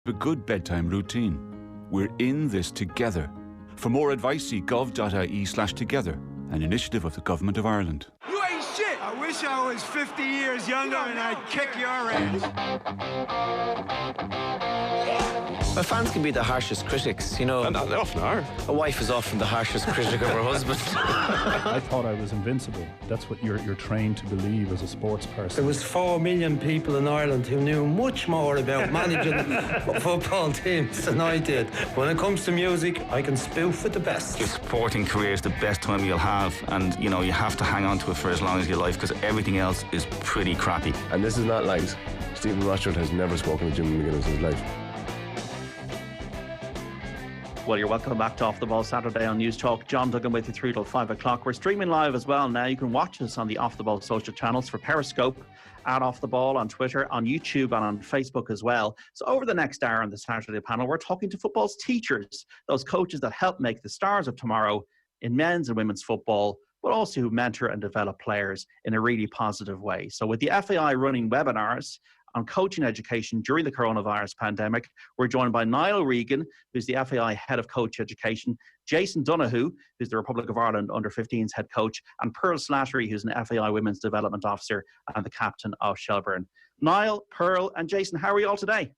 A good bedtime routine. We're in this together. For more advice, see gov.ie/together, an initiative of the Government of Ireland. You ain't shit! I wish I was 50 years younger and I'd kick your ass. Well, fans can be the harshest critics, you know. And they often are. A wife is often the harshest critic of her husband. I thought I was invincible. That's what you're trained to believe as a sports person. There was 4 million people in Ireland who knew much more about managing football teams than I did. When it comes to music, I can spoof with the best. Your sporting career is the best time you'll have, and you know you have to hang on to it for as long as your life, because everything else is pretty crappy. And this is not lies. Stephen Rochford has never spoken to Jimmy McGuinness in his life. Well, you're welcome back to Off the Ball Saturday on News Talk. John Duggan with you through till 5 o'clock. We're streaming live as well now. You can watch us on the Off the Ball social channels for Periscope, at Off the Ball, on Twitter, on YouTube and on Facebook as well. So over the next hour on the Saturday panel, we're talking to football's teachers, those coaches that help make the stars of tomorrow in men's and women's football, but also who mentor and develop players in a really positive way. So with the FAI running webinars on coaching education during the coronavirus pandemic, we're joined by Niall Regan, who's the FAI Head of Coach Education, Jason Donohue, who's the Republic of Ireland Under-15s Head Coach, and Pearl Slattery, who's an FAI Women's Development Officer and the Captain of Shelburne. Niall, Pearl and Jason, how are you all today?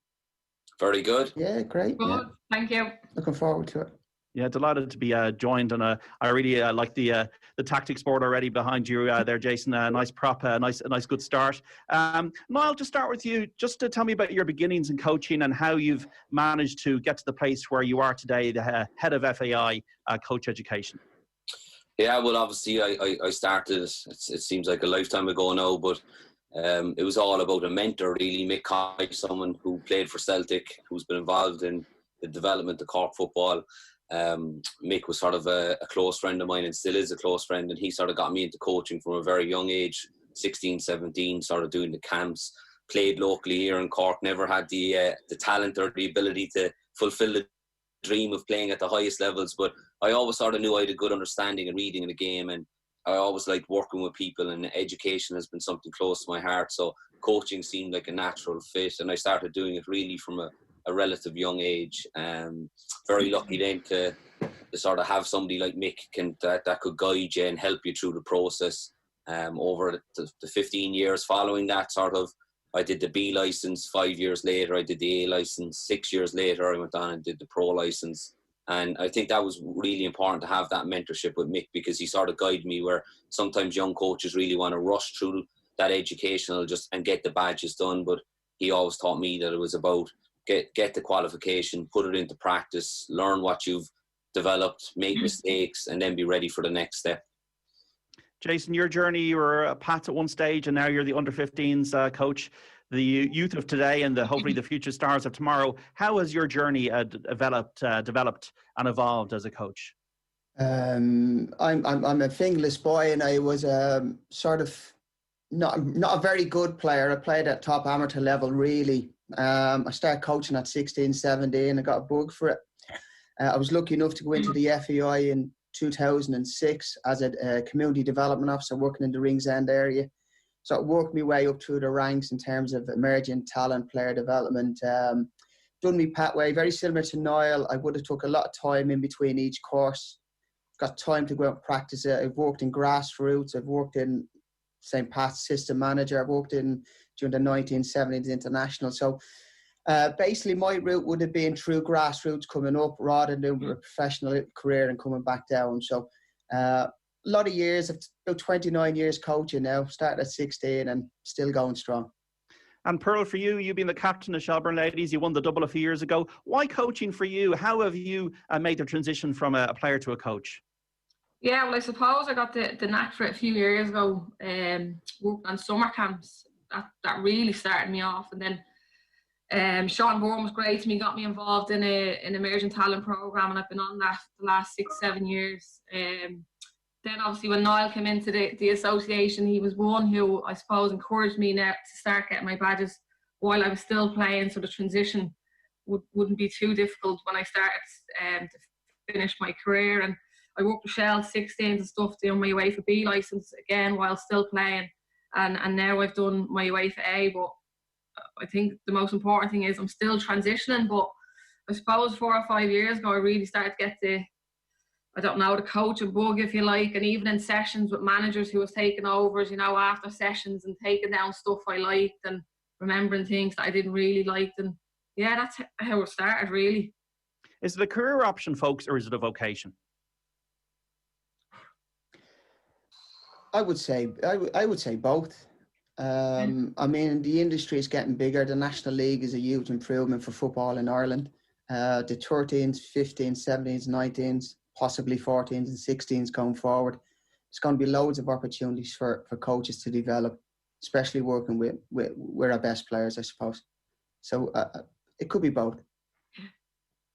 Very good. Yeah, great. Good, yeah. Thank you. Looking forward to it. Yeah, delighted to be joined, and I really like the tactics board already behind you there, Jason. Nice prop, a nice good start. Niall, to start with you, just to tell me about your beginnings in coaching and how you've managed to get to the place where you are today, the head of FAI Coach Education. Yeah, well, obviously I started, it seems like a lifetime ago now, but it was all about a mentor, really. Mick Coy, someone who played for Celtic, who's been involved in the development of Cork football. Mick was sort of a close friend of mine and still is a close friend, and he sort of got me into coaching from a very young age, 16, 17, sort of doing the camps, played locally here in Cork, never had the talent or the ability to fulfil the dream of playing at the highest levels, but I always sort of knew I had a good understanding and reading in the game, and I always liked working with people, and education has been something close to my heart, so coaching seemed like a natural fit, and I started doing it really from a relative young age. Very lucky then to sort of have somebody like Mick that could guide you and help you through the process. Over the 15 years following that, sort of, I did the B licence. 5 years later, I did the A licence. 6 years later, I went on and did the Pro licence. And I think that was really important to have that mentorship with Mick, because he sort of guided me where sometimes young coaches really want to rush through that educational and get the badges done. But he always taught me that it was about get the qualification, put it into practice, learn what you've developed, make mistakes, and then be ready for the next step. Jason, your journey, you were a Pats at one stage, and now you're the under-15s coach, the youth of today and hopefully the future stars of tomorrow. How has your journey developed and evolved as a coach? I'm a fingerless boy, and I was sort of not a very good player. I played at top amateur level, really. I started coaching at 16, 17. I got a bug for it. I was lucky enough to go into the FAI in 2006 as a community development officer working in the Ringsend area. So I worked my way up through the ranks in terms of emerging talent, player development. Done me pathway, very similar to Niall. I would have took a lot of time in between each course. Got time to go out and practice it. I've worked in Grassroots. I've worked in St. Pat's system manager. I've worked in during the 1970s international. So basically my route would have been through Grassroots coming up rather than doing a professional career and coming back down. So a lot of years, about 29 years coaching now, started at 16 and still going strong. And Pearl, for you, you've been the captain of Shelburne Ladies. You won the double a few years ago. Why coaching for you? How have you made the transition from a player to a coach? Yeah, well, I suppose I got the knack for it a few years ago. Worked on summer camps. That really started me off. And then Sean Bourne was great to me, got me involved in an emerging talent program, and I've been on that the last 6-7 years. Then obviously when Niall came into the association, he was one who I suppose encouraged me now to start getting my badges while I was still playing, so the transition wouldn't be too difficult when I started to finish my career. And I worked with Shell 16s and stuff, doing my UEFA B licence again while still playing, and now I've done my UEFA A. But I think the most important thing is I'm still transitioning, but I suppose 4 or 5 years ago I really started to get the coaching bug, if you like, and even in sessions with managers who was taking overs, after sessions and taking down stuff I liked and remembering things that I didn't really like. And yeah, that's how it started, really. Is it a career option, folks, or is it a vocation? I would say both. I mean, the industry is getting bigger. The National League is a huge improvement for football in Ireland. The 13s, 15s, 17s, 19s, possibly 14s and 16s going forward. There's going to be loads of opportunities for coaches to develop, especially working with our best players, I suppose. So it could be both.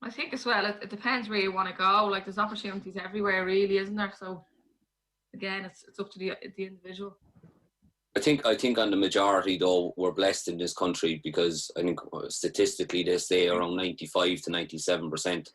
I think as well, it depends where you want to go. Like, there's opportunities everywhere, really, isn't there? So again, it's up to the individual. I think on the majority, though, we're blessed in this country, because I think statistically they say around 95 to 97%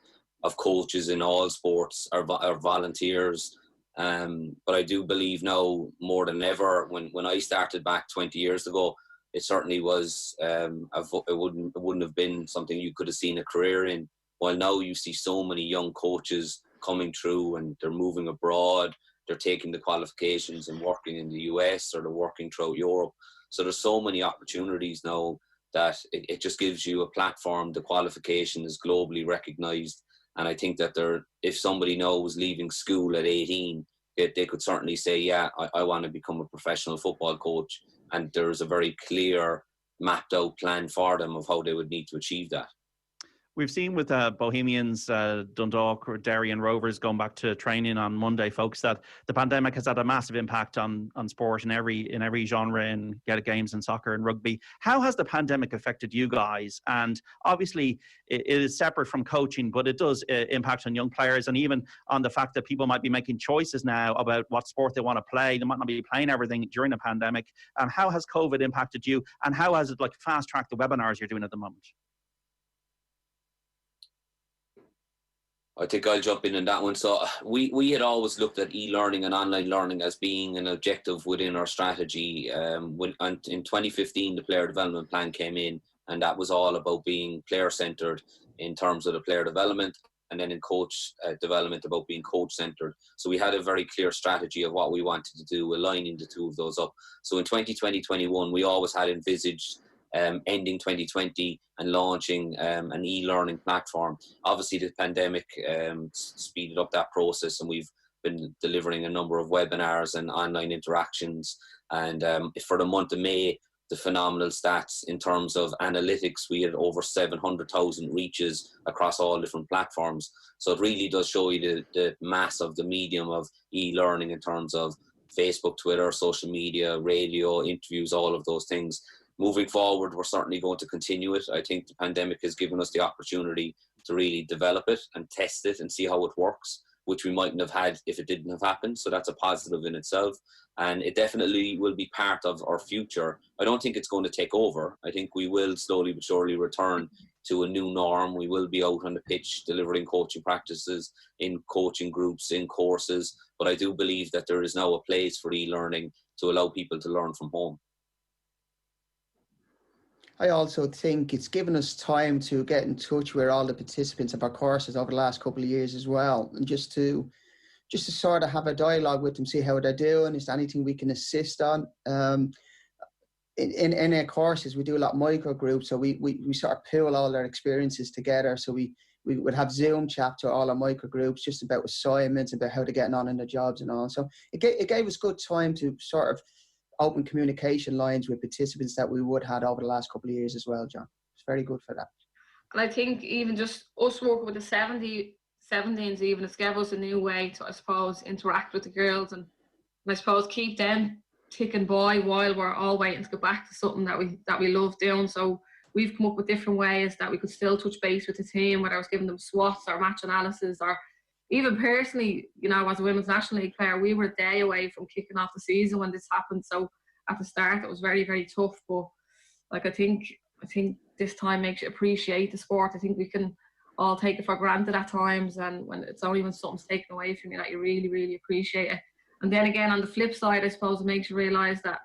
of coaches in all sports are volunteers. But I do believe now more than ever, when I started back 20 years ago, it certainly was, it wouldn't have been something you could have seen a career in. While now you see so many young coaches coming through and they're moving abroad, they're taking the qualifications and working in the US, or they're working throughout Europe. So there's so many opportunities now that it just gives you a platform. The qualification is globally recognised. And I think that if somebody knows leaving school at 18, they could certainly say, yeah, I want to become a professional football coach. And there's a very clear, mapped out plan for them of how they would need to achieve that. We've seen with Bohemians, Dundalk, or Derry and Rovers going back to training on Monday, folks, that the pandemic has had a massive impact on sport in every genre, in games and soccer and rugby. How has the pandemic affected you guys? And obviously it is separate from coaching, but it does impact on young players, and even on the fact that people might be making choices now about what sport they want to play. They might not be playing everything during the pandemic. And how has COVID impacted you? And how has it fast-tracked the webinars you're doing at the moment? I think I'll jump in on that one. So we had always looked at e-learning and online learning as being an objective within our strategy. In 2015, the player development plan came in, and that was all about being player-centred in terms of the player development, and then in coach development about being coach-centred. So we had a very clear strategy of what we wanted to do, aligning the two of those up. So in 2020-21, we always had envisaged ending 2020 and launching an e-learning platform. Obviously, the pandemic speeded up that process, and we've been delivering a number of webinars and online interactions. And for the month of May, the phenomenal stats in terms of analytics, we had over 700,000 reaches across all different platforms. So it really does show you the mass of the medium of e-learning in terms of Facebook, Twitter, social media, radio, interviews, all of those things. Moving forward, we're certainly going to continue it. I think the pandemic has given us the opportunity to really develop it and test it and see how it works, which we mightn't have had if it didn't have happened. So that's a positive in itself. And it definitely will be part of our future. I don't think it's going to take over. I think we will slowly but surely return to a new norm. We will be out on the pitch delivering coaching practices, in coaching groups, in courses. But I do believe that there is now a place for e-learning to allow people to learn from home. I also think it's given us time to get in touch with all the participants of our courses over the last couple of years as well, and just to sort of have a dialogue with them, see how they're doing. Is there anything we can assist on? In our courses, we do a lot of micro groups, so we sort of pool all our experiences together. So we would have Zoom chat to all our micro groups just about assignments, about how they're getting on in their jobs and all. So it gave us good time to sort of open communication lines with participants that we would have over the last couple of years as well, John. It's very good for that. And I think even just us working with the 17s even, it's gave us a new way to, I suppose, interact with the girls and I suppose keep them ticking by while we're all waiting to go back to something that we love doing. So we've come up with different ways that we could still touch base with the team, whether I was giving them SWOTs or match analysis, or even personally, as a Women's National League player, we were a day away from kicking off the season when this happened. So at the start, it was very, very tough. But I think this time makes you appreciate the sport. I think we can all take it for granted at times, and when something's taken away from you that you really, really appreciate it. And then again, on the flip side, I suppose it makes you realise that,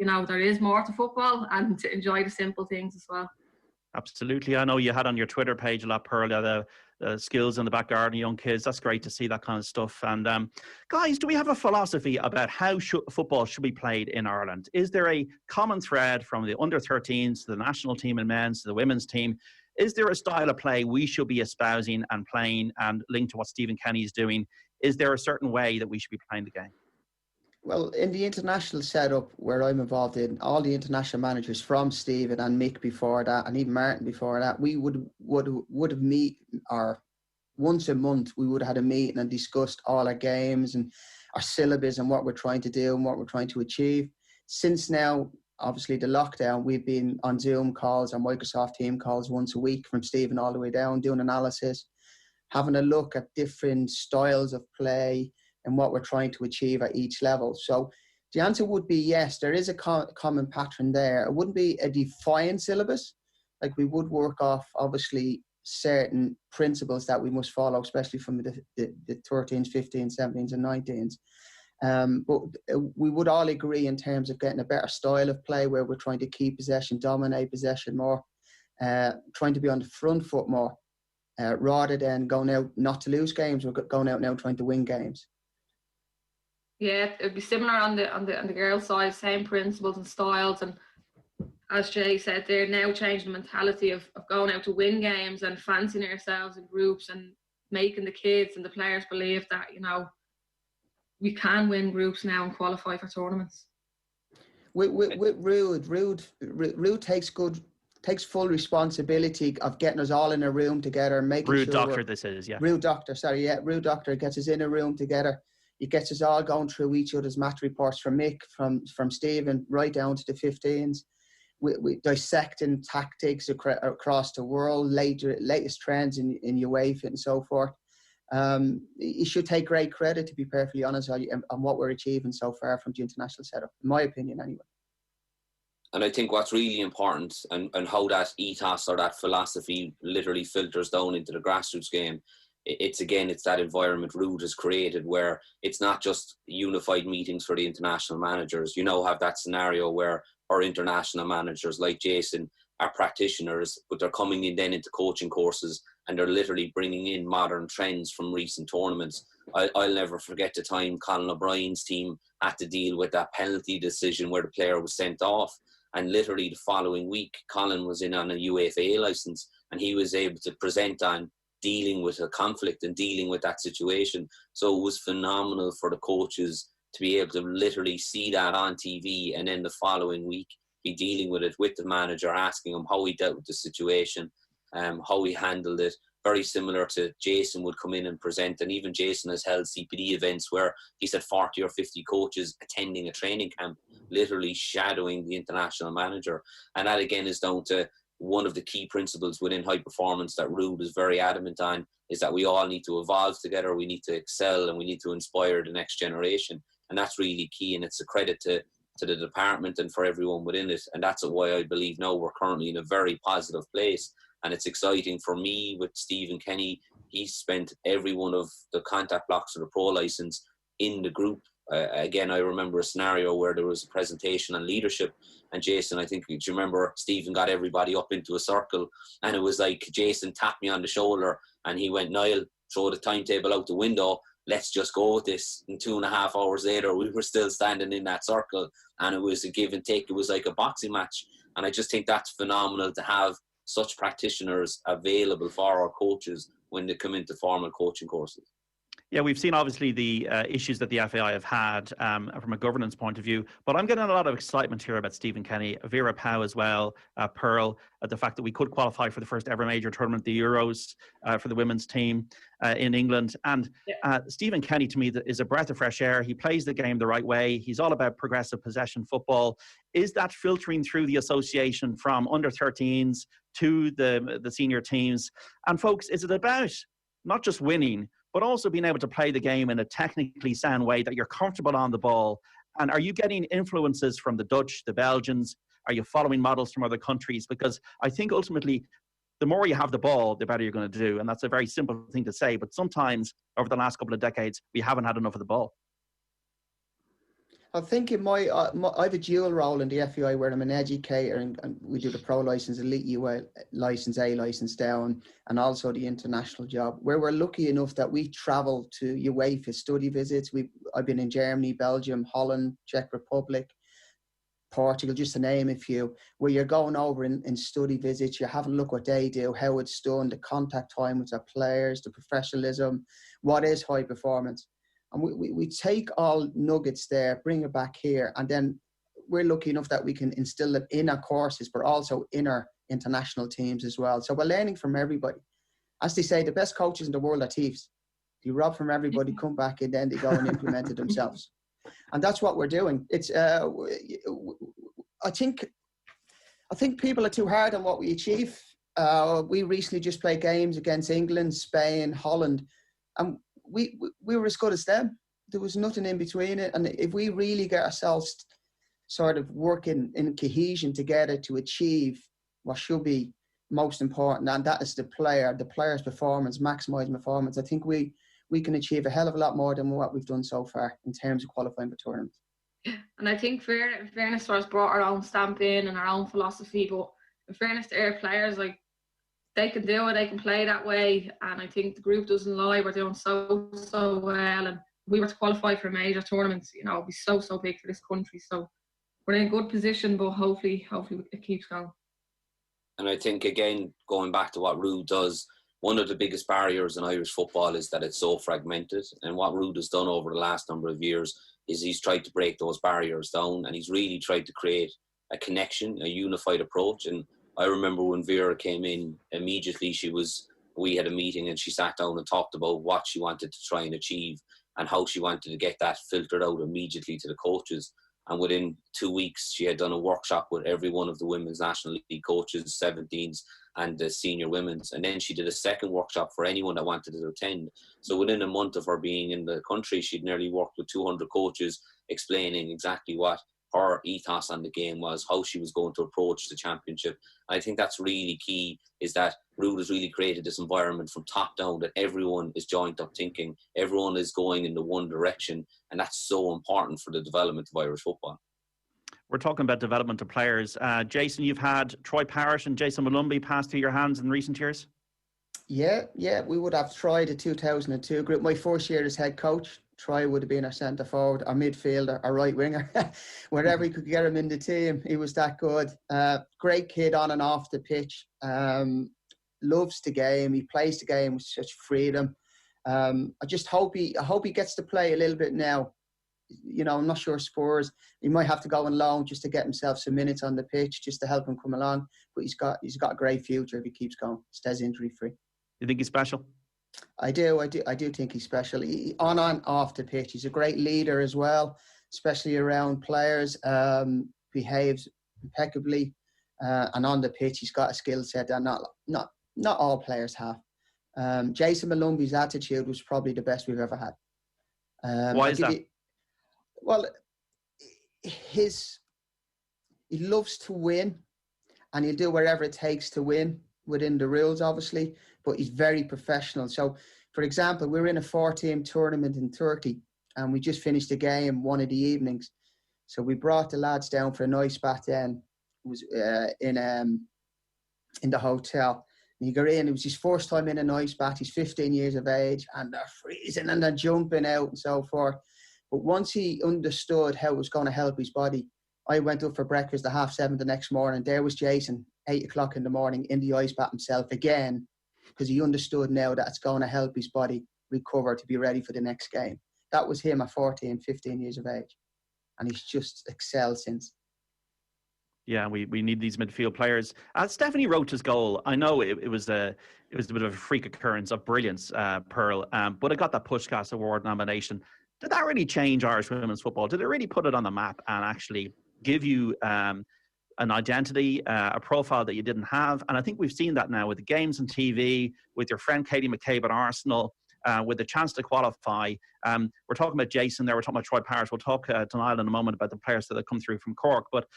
you know, there is more to football, and to enjoy the simple things as well. Absolutely. I know you had on your Twitter page a lot, Pearl, the skills in the back garden, young kids. That's great to see that kind of stuff. And guys, do we have a philosophy about how football should be played in Ireland? Is there a common thread from the under-13s to the national team in men's to the women's team? Is there a style of play we should be espousing and playing, and linked to what Stephen Kenny is doing? Is there a certain way that we should be playing the game? Well, in the international setup where I'm involved in, all the international managers from Stephen and Mick before that, and even Martin before that, we would have meet, or once a month we would have had a meeting and discussed all our games and our syllabus and what we're trying to do and what we're trying to achieve. Since now, obviously the lockdown, we've been on Zoom calls and Microsoft Team calls once a week from Stephen all the way down, doing analysis, having a look at different styles of play and what we're trying to achieve at each level. So the answer would be yes, there is a common pattern there. It wouldn't be a defined syllabus. Like, we would work off, obviously, certain principles that we must follow, especially from the 13s, 15s, 17s and 19s. But we would all agree in terms of getting a better style of play where we're trying to keep possession, dominate possession more, trying to be on the front foot more, rather than going out not to lose games. We're going out now trying to win games. Yeah, it'd be similar on the girls' side, same principles and styles. And as Jay said, they're now changing the mentality of going out to win games and fancying ourselves in groups and making the kids and the players believe that, you know, we can win groups now and qualify for tournaments. With Rude takes full responsibility of getting us all in a room together, making Rude sure Doctor, this is, yeah. Rude Doctor gets us in a room together. He gets us all going through each other's match reports, from Mick, from Stephen, right down to the 15s. We dissecting tactics across the world, latest trends in UEFA and so forth. You should take great credit, to be perfectly honest, on what we're achieving so far from the international setup, in my opinion anyway. And I think what's really important, and how that ethos or that philosophy literally filters down into the grassroots game, it's that environment Rude has created, where it's not just unified meetings for the international managers. You now have that scenario where our international managers like Jason are practitioners, but they're coming in then into coaching courses and they're literally bringing in modern trends from recent tournaments. I'll never forget the time Colin O'Brien's team had to deal with that penalty decision where the player was sent off. And literally the following week, Colin was in on a UEFA licence and he was able to present on dealing with a conflict and dealing with that situation. So it was phenomenal for the coaches to be able to literally see that on TV and then the following week be dealing with it with the manager, asking him how he dealt with the situation, how he handled it. Very similar to Jason would come in and present, and even Jason has held CPD events where he's had 40 or 50 coaches attending a training camp, literally shadowing the international manager. And that again is down to one of the key principles within high performance that Rude is very adamant on, is that we all need to evolve together, we need to excel, and we need to inspire the next generation. And that's really key, and it's a credit to the department and for everyone within it. And that's why I believe now we're currently in a very positive place. And it's exciting for me with Stephen Kenny. He spent every one of the contact blocks of the pro license in the group. Again, I remember a scenario where there was a presentation on leadership, and Jason, I think, do you remember, Stephen got everybody up into a circle, and it was like Jason tapped me on the shoulder and he went, "Niall, throw the timetable out the window, let's just go with this." And 2.5 hours later, we were still standing in that circle, and it was a give and take. It was like a boxing match. And I just think that's phenomenal to have such practitioners available for our coaches when they come into formal coaching courses. Yeah, we've seen obviously the issues that the FAI have had from a governance point of view, but I'm getting a lot of excitement here about Stephen Kenny, Vera Pauw as well, Pearl, the fact that we could qualify for the first ever major tournament, the Euros, for the women's team in England. And Stephen Kenny, to me, is a breath of fresh air. He plays the game the right way. He's all about progressive possession football. Is that filtering through the association from under 13s to the senior teams? And folks, is it about not just winning, but also being able to play the game in a technically sound way that you're comfortable on the ball? And are you getting influences from the Dutch, the Belgians? Are you following models from other countries? Because I think ultimately, the more you have the ball, the better you're going to do. And that's a very simple thing to say. But sometimes over the last couple of decades, we haven't had enough of the ball. I think in I have a dual role in the FEI where I'm an educator and we do the pro license, elite UL license, A license down, and also the international job, where we're lucky enough that we travel to UEFA study visits. I've been in Germany, Belgium, Holland, Czech Republic, Portugal, just to name a few, where you're going over in study visits, you're having a look what they do, how it's done, the contact time with their players, the professionalism, what is high performance. And we take all nuggets there, bring it back here, and then we're lucky enough that we can instill it in our courses, but also in our international teams as well. So we're learning from everybody. As they say, the best coaches in the world are thieves. They rob from everybody, come back, and then they go and implement it themselves. And that's what we're doing. It's I think people are too hard on what we achieve. We recently just played games against England, Spain, Holland, and we were as good as them. There was nothing in between it. And if we really get ourselves sort of working in cohesion together to achieve what should be most important, and that is the player's performance, maximising performance, I think we can achieve a hell of a lot more than what we've done so far in terms of qualifying for tournaments. And I think in fairness to us, brought our own stamp in and our own philosophy, but in fairness to our players, like, they can do it, they can play that way, and I think the group doesn't lie. We're doing so well, and if we were to qualify for major tournaments, you know, it'd be so big for this country. So we're in a good position, but hopefully it keeps going. And I think, again, going back to what Ruud does, one of the biggest barriers in Irish football is that it's so fragmented. And what Ruud has done over the last number of years is he's tried to break those barriers down, and he's really tried to create a connection, a unified approach. And I remember when Vera came in, immediately we had a meeting and she sat down and talked about what she wanted to try and achieve and how she wanted to get that filtered out immediately to the coaches. And within 2 weeks, she had done a workshop with every one of the women's National League coaches, 17s and the senior women's. And then she did a second workshop for anyone that wanted to attend. So within a month of her being in the country, she'd nearly worked with 200 coaches explaining exactly what her ethos on the game was, how she was going to approach the championship. And I think that's really key, is that Ruud has really created this environment from top down that everyone is joined up thinking, everyone is going in the one direction, and that's so important for the development of Irish football. We're talking about development of players. Jason, you've had Troy Parrott and Jason Malumbi pass through your hands in recent years? Yeah, we would have tried the 2002 group. My first year as head coach, Troy would have been our centre forward, our midfielder, our right winger. Wherever he could get him in the team, he was that good. Great kid on and off the pitch. Loves the game. He plays the game with such freedom. I just hope he gets to play a little bit now. You know, I'm not sure Spurs, he might have to go on loan just to get himself some minutes on the pitch, just to help him come along. But he's got a great future if he keeps going, stays injury free. You think he's special? I do think he's special. On and off the pitch, he's a great leader as well, especially around players. Behaves impeccably, and on the pitch, he's got a skill set that not all players have. Jason Malumbi's attitude was probably the best we've ever had. Why is that? Well, he loves to win, and he'll do whatever it takes to win within the rules, obviously, but he's very professional. So, for example, we were in a 4-team tournament in Turkey, and we just finished a game one of the evenings. So we brought the lads down for a nice bath then. It was in the hotel. And he got in, it was his first time in a nice bath. He's 15 years of age, and they're freezing and they're jumping out and so forth. But once he understood how it was going to help his body, I went up for breakfast at 7:30 the next morning. There was Jason, 8 o'clock in the morning, in the ice bath himself again, because he understood now that it's going to help his body recover to be ready for the next game. That was him at 14, 15 years of age. And he's just excelled since. Yeah, we need these midfield players. Stephanie Roach's goal, I know it was a bit of a freak occurrence of brilliance, Pearl, but it got that Pushkas Award nomination. Did that really change Irish women's football? Did it really put it on the map and actually give you an identity, a profile that you didn't have? And I think we've seen that now with the games on TV, with your friend Katie McCabe at Arsenal, with the chance to qualify. We're talking about Jason there, we're talking about Troy Parrott. We'll talk to Niall in a moment about the players that have come through from Cork. But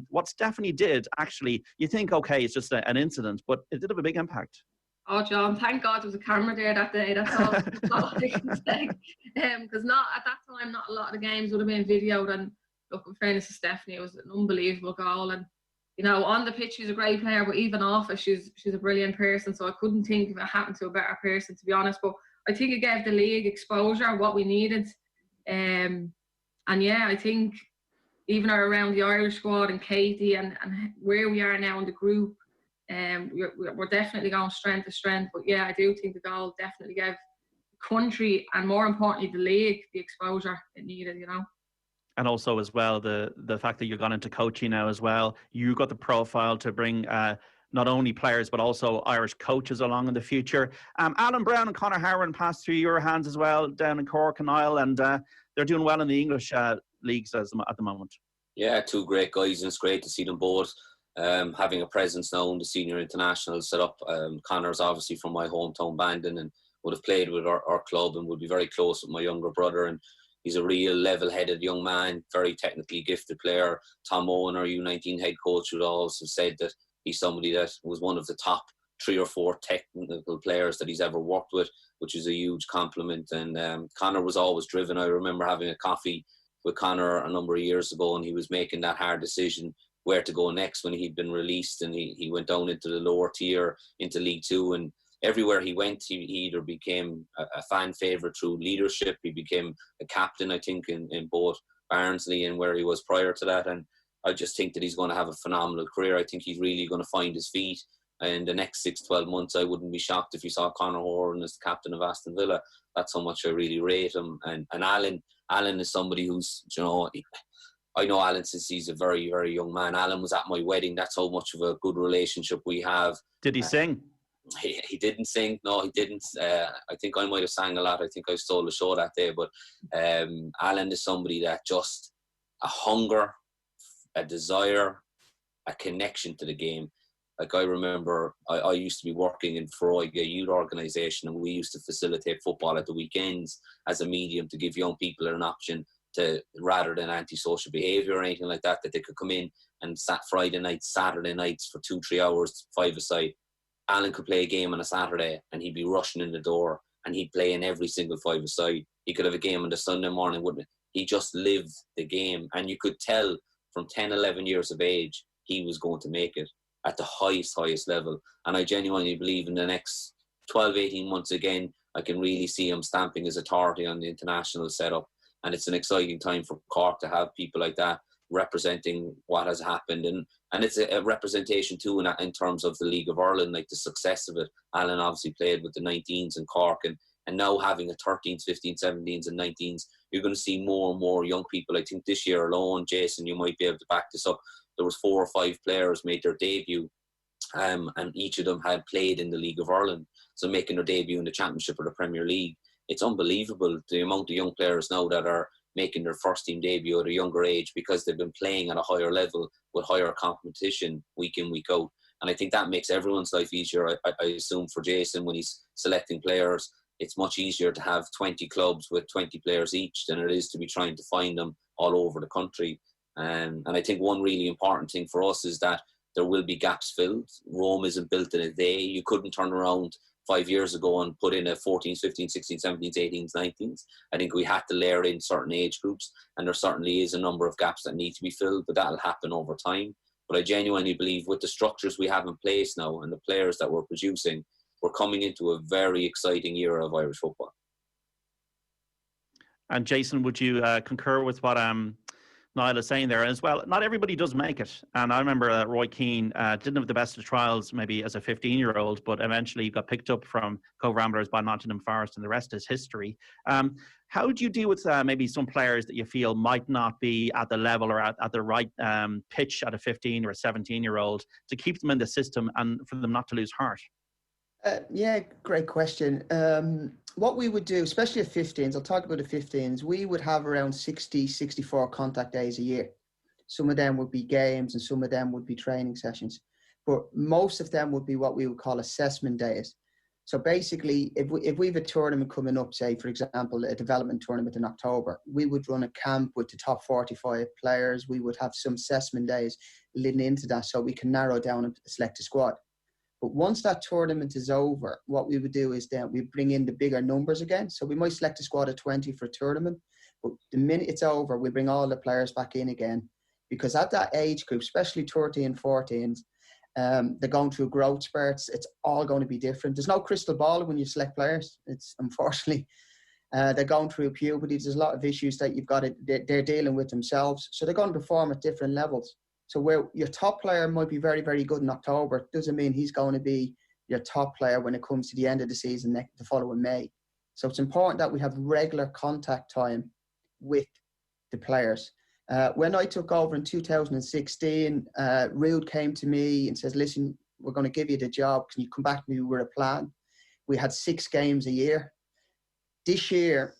what Stephanie did, actually, you think, okay, it's just an incident, but it did have a big impact. Oh, John, thank God there was a camera there that day. That's all I can say. Because not at that time, not a lot of the games would have been videoed. And look, in fairness to Stephanie, it was an unbelievable goal. And you know, on the pitch she's a great player, but even off it, she's a brilliant person. So I couldn't think if it happened to a better person, to be honest. But I think it gave the league exposure, what we needed. And yeah, I think even around the Irish squad and Katie and where we are now in the group. We're definitely going strength to strength, but yeah, I do think the goal definitely gave the country and more importantly the league the exposure it needed, you know. And also as well the fact that you've gone into coaching now as well, you got the profile to bring not only players but also Irish coaches along in the future. Alan Brown and Conor Harron passed through your hands as well down in Cork and Niall, and they're doing well in the English leagues at the moment. Yeah, two great guys, and it's great to see them both. Having a presence now in the senior international set up. Conor's obviously from my hometown Bandon and would have played with our club and would be very close with my younger brother, and he's a real level-headed young man, very technically gifted player. Tom Owen, our U19 head coach, would also said that he's somebody that was one of the top 3 or 4 technical players that he's ever worked with, which is a huge compliment. And Conor was always driven. I remember having a coffee with Conor a number of years ago, and he was making that hard decision where to go next when he'd been released, and he went down into the lower tier, into League Two, and everywhere he went, he either became a fan favourite through leadership, he became a captain, I think, in both Barnsley and where he was prior to that, and I just think that he's going to have a phenomenal career. I think he's really going to find his feet in the next 6-12 months. I wouldn't be shocked if you saw Conor Horan as the captain of Aston Villa. That's how much I really rate him. And Alan is somebody who's, you know, I know Alan since he's a very, very young man. Alan was at my wedding. That's how much of a good relationship we have. Did he sing? He didn't sing. No, he didn't. I think I might have sang a lot. I think I stole the show that day. But Alan is somebody that just a hunger, a desire, a connection to the game. Like I remember, I used to be working in Freud, a youth organisation, and we used to facilitate football at the weekends as a medium to give young people an option to, rather than antisocial behaviour or anything like that, that they could come in and Friday nights, Saturday nights for 2-3 hours, 5-a-side. Alan could play a game on a Saturday and he'd be rushing in the door and he'd play in every single 5-a-side. He could have a game on the Sunday morning, wouldn't he? He just lived the game, and you could tell from 10, 11 years of age he was going to make it at the highest level. And I genuinely believe in the next 12, 18 months again, I can really see him stamping his authority on the international setup. And it's an exciting time for Cork to have people like that representing what has happened. And it's a representation too in terms of the League of Ireland, like the success of it. Alan obviously played with the 19s in Cork, and now having a 13s, 15s, 17s and 19s, you're going to see more and more young people. I think this year alone, Jason, you might be able to back this up, there was 4 or 5 players made their debut, and each of them had played in the League of Ireland. So making their debut in the Championship or the Premier League. It's unbelievable the amount of young players now that are making their first team debut at a younger age because they've been playing at a higher level with higher competition week in, week out. And I think that makes everyone's life easier. I assume for Jason, when he's selecting players, it's much easier to have 20 clubs with 20 players each than it is to be trying to find them all over the country. And I think one really important thing for us is that there will be gaps filled. Rome isn't built in a day. You couldn't turn around 5 years ago and put in a 14s, 15s, 16s, 17s, 18s, 19s. I think we had to layer in certain age groups, and there certainly is a number of gaps that need to be filled, but that'll happen over time. But I genuinely believe with the structures we have in place now and the players that we're producing, we're coming into a very exciting era of Irish football. And Jason, would you concur with what Niall is saying there as well? Not everybody does make it. And I remember Roy Keane didn't have the best of trials maybe as a 15-year-old, but eventually got picked up from Cove Ramblers by Nottingham Forest, and the rest is history. How do you deal with maybe some players that you feel might not be at the level or at the right pitch at a 15 or a 17-year-old to keep them in the system and for them not to lose heart? Yeah, great question. What we would do, especially at 15s, I'll talk about the 15s, we would have around 60, 64 contact days a year. Some of them would be games and some of them would be training sessions. But most of them would be what we would call assessment days. So basically, if we have a tournament coming up, say, for example, a development tournament in October, we would run a camp with the top 45 players. We would have some assessment days leading into that so we can narrow down and select a squad. But once that tournament is over, what we would do is then we bring in the bigger numbers again. So we might select a squad of 20 for a tournament, but the minute it's over, we bring all the players back in again. Because at that age group, especially 13 and 14s, they're going through growth spurts. It's all going to be different. There's no crystal ball when you select players. It's unfortunately, they're going through puberty. There's a lot of issues that they're dealing with themselves. So they're going to perform at different levels. So where your top player might be very, very good in October, doesn't mean he's going to be your top player when it comes to the end of the season the following May. So it's important that we have regular contact time with the players. When I took over in 2016, Rude came to me and says, listen, we're going to give you the job. Can you come back to me with a plan? We had 6 games a year. This year,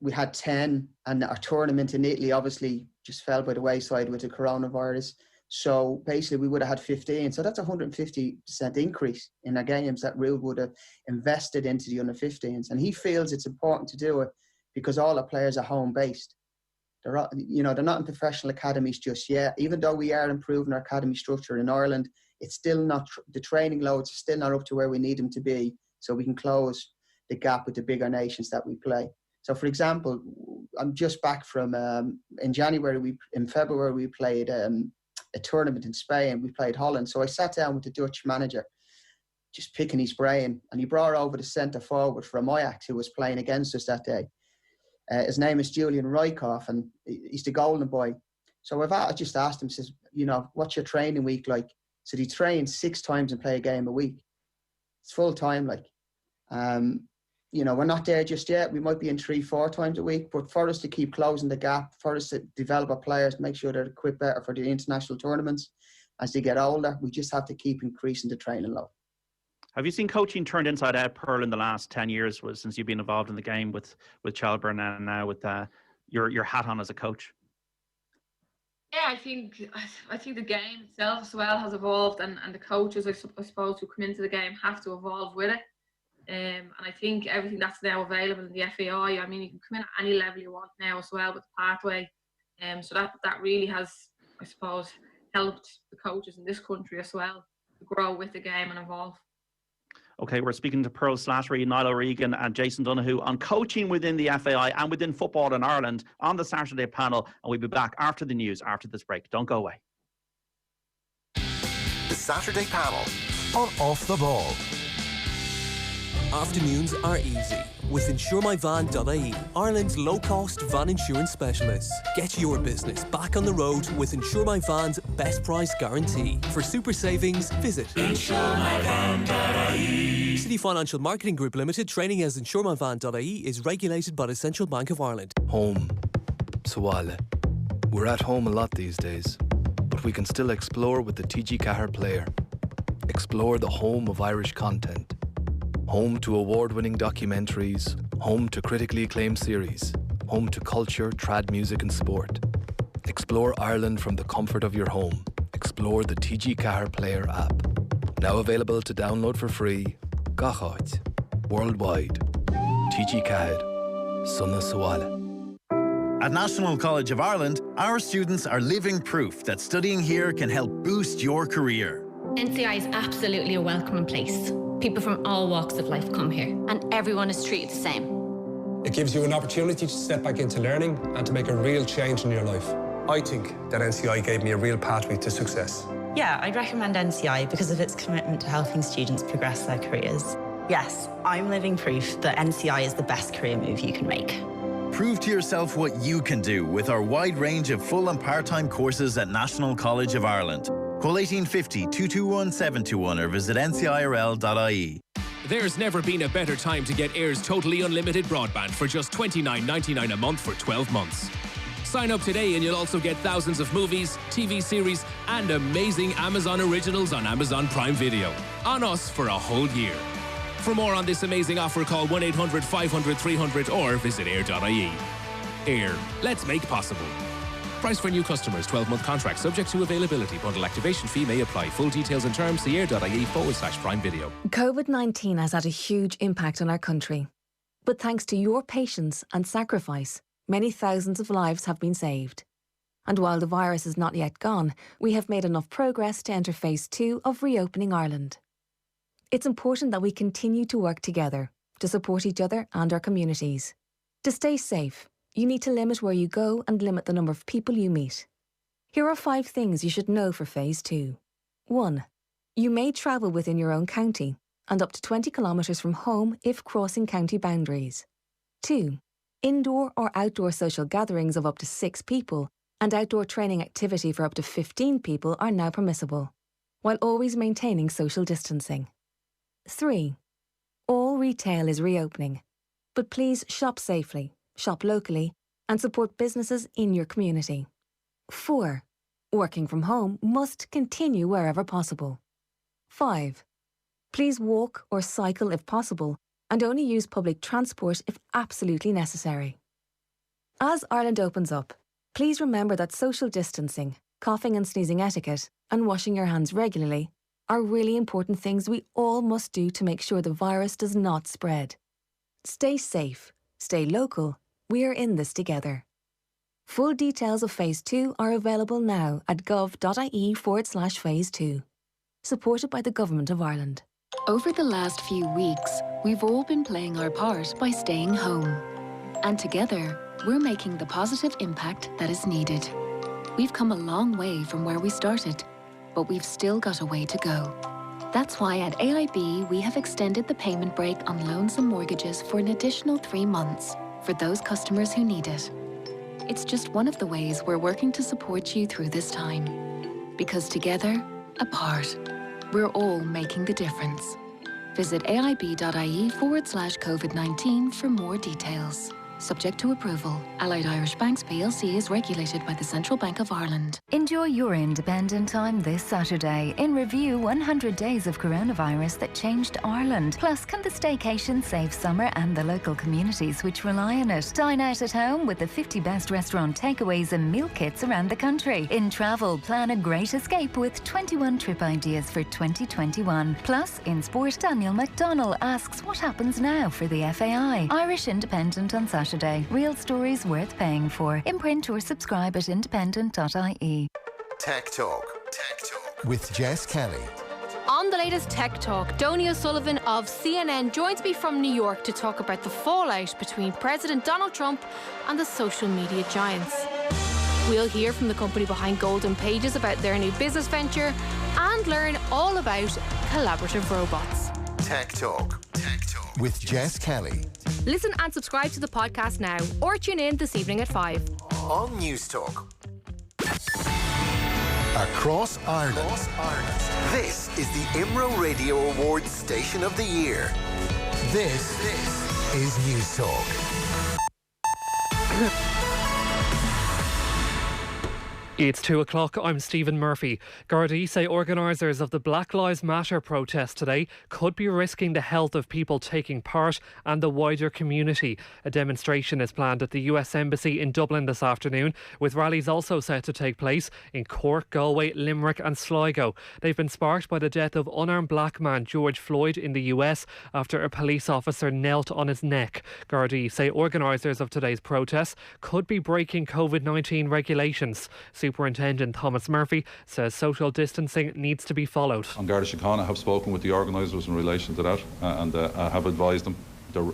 we had 10, and our tournament in Italy obviously just fell by the wayside with the coronavirus. So basically, we would have had 15. So that's a 150% increase in our games that Rude would have invested into the under-15s. And he feels it's important to do it because all our players are home-based. They're not in professional academies just yet. Even though we are improving our academy structure in Ireland, it's still not, the training loads are still not up to where we need them to be, so we can close the gap with the bigger nations that we play. So, for example, I'm just back from, in February, we played a tournament in Spain. We played Holland. So I sat down with the Dutch manager, just picking his brain, and he brought over the centre forward from Ajax who was playing against us that day. His name is Julian Rykhoff, and he's the golden boy. So I just asked him, says, what's your training week like? So he trains 6 times and play a game a week. It's full time, like. We're not there just yet. We might be in 3-4 times a week, but for us to keep closing the gap, for us to develop our players, make sure they're equipped better for the international tournaments as they get older, we just have to keep increasing the training load. Have you seen coaching turned inside out, Pearl, in the last 10 years since you've been involved in the game with Shelburne and now with your hat on as a coach? Yeah, I think the game itself as well has evolved, and the coaches, I suppose, who come into the game have to evolve with it. And I think everything that's now available in the FAI, I mean, you can come in at any level you want now as well with the pathway. So that really has, I suppose, helped the coaches in this country as well to grow with the game and evolve. Okay, we're speaking to Pearl Slattery, Niall O'Regan and Jason Donohue on coaching within the FAI and within football in Ireland on the Saturday panel. And we'll be back after the news, after this break. Don't go away. The Saturday panel on Off the Ball. Afternoons are easy with InsureMyVan.ie, Ireland's low-cost van insurance specialist. Get your business back on the road with InsureMyVan's best price guarantee. For super savings, visit InsureMyVan.ie. City Financial Marketing Group Limited, trading as InsureMyVan.ie, is regulated by the Central Bank of Ireland. Home. Suale. We're at home a lot these days, but we can still explore with the TG Cahir player. Explore the home of Irish content. Home to award-winning documentaries, home to critically acclaimed series, home to culture, trad music and sport. Explore Ireland from the comfort of your home. Explore the TG Cahir Player app. Now available to download for free. Gachot. Worldwide. TG Cahir. Sunna Suala. At National College of Ireland, our students are living proof that studying here can help boost your career. NCI is absolutely a welcoming place. People from all walks of life come here, and everyone is treated the same. It gives you an opportunity to step back into learning and to make a real change in your life. I think that NCI gave me a real pathway to success. Yeah, I'd recommend NCI because of its commitment to helping students progress their careers. Yes, I'm living proof that NCI is the best career move you can make. Prove to yourself what you can do with our wide range of full and part-time courses at National College of Ireland. Call 1850 221 721 or visit ncirl.ie. There's never been a better time to get Air's totally unlimited broadband for just $29.99 a month for 12 months. Sign up today and you'll also get thousands of movies, TV series and amazing Amazon originals on Amazon Prime Video. On us for a whole year. For more on this amazing offer, call 1-800-500-300 or visit air.ie. Air. Let's make possible. Price for new customers, 12-month contract, subject to availability. Bundle activation fee may apply. Full details and terms, see air.ie/Prime Video. COVID-19 has had a huge impact on our country. But thanks to your patience and sacrifice, many thousands of lives have been saved. And while the virus is not yet gone, we have made enough progress to enter phase 2 of reopening Ireland. It's important that we continue to work together to support each other and our communities. To stay safe, you need to limit where you go and limit the number of people you meet. Here are 5 things you should know for Phase 2. 1. You may travel within your own county and up to 20 kilometres from home if crossing county boundaries. 2. Indoor or outdoor social gatherings of up to 6 people and outdoor training activity for up to 15 people are now permissible, while always maintaining social distancing. 3. All retail is reopening, but please shop safely, shop locally, and support businesses in your community. 4. Working from home must continue wherever possible. 5. Please walk or cycle if possible, and only use public transport if absolutely necessary. As Ireland opens up, please remember that social distancing, coughing and sneezing etiquette, and washing your hands regularly are really important things we all must do to make sure the virus does not spread. Stay safe, stay local, we are in this together. Full details of Phase 2 are available now at gov.ie/Phase 2. Supported by the Government of Ireland. Over the last few weeks, we've all been playing our part by staying home. And together, we're making the positive impact that is needed. We've come a long way from where we started, but we've still got a way to go. That's why at AIB, we have extended the payment break on loans and mortgages for an additional 3 months for those customers who need it. It's just one of the ways we're working to support you through this time. Because together, apart, we're all making the difference. Visit aib.ie/COVID-19 for more details. Subject to approval. Allied Irish Banks plc is regulated by the Central Bank of Ireland. Enjoy your independent time this Saturday in review 100 days of coronavirus that changed Ireland. Plus, can the staycation save summer and the local communities which rely on it? Dine out at home with the 50 best restaurant takeaways and meal kits around the country. In travel, plan a great escape with 21 trip ideas for 2021. Plus, in sport, Daniel McDonnell asks what happens now for the FAI. Irish Independent on Saturday. Real stories worth paying for. Imprint or subscribe at independent.ie. Tech Talk. With Jess Kelly. On the latest Tech Talk, Donny O'Sullivan of CNN joins me from New York to talk about the fallout between President Donald Trump and the social media giants. We'll hear from the company behind Golden Pages about their new business venture and learn all about collaborative robots. Tech Talk. With Jess Kelly. Listen and subscribe to the podcast now or tune in this evening at 5. On News Talk. Across Ireland. This is the IMRO Radio Awards Station of the Year. This is News Talk. It's 2 o'clock. I'm Stephen Murphy. Gardaí say organisers of the Black Lives Matter protest today could be risking the health of people taking part and the wider community. A demonstration is planned at the US Embassy in Dublin this afternoon, with rallies also set to take place in Cork, Galway, Limerick and Sligo. They've been sparked by the death of unarmed black man George Floyd in the US after a police officer knelt on his neck. Gardaí say organisers of today's protest could be breaking COVID-19 regulations. Superintendent Thomas Murphy says social distancing needs to be followed. An Garda Síochána have spoken with the organisers in relation to that and have advised them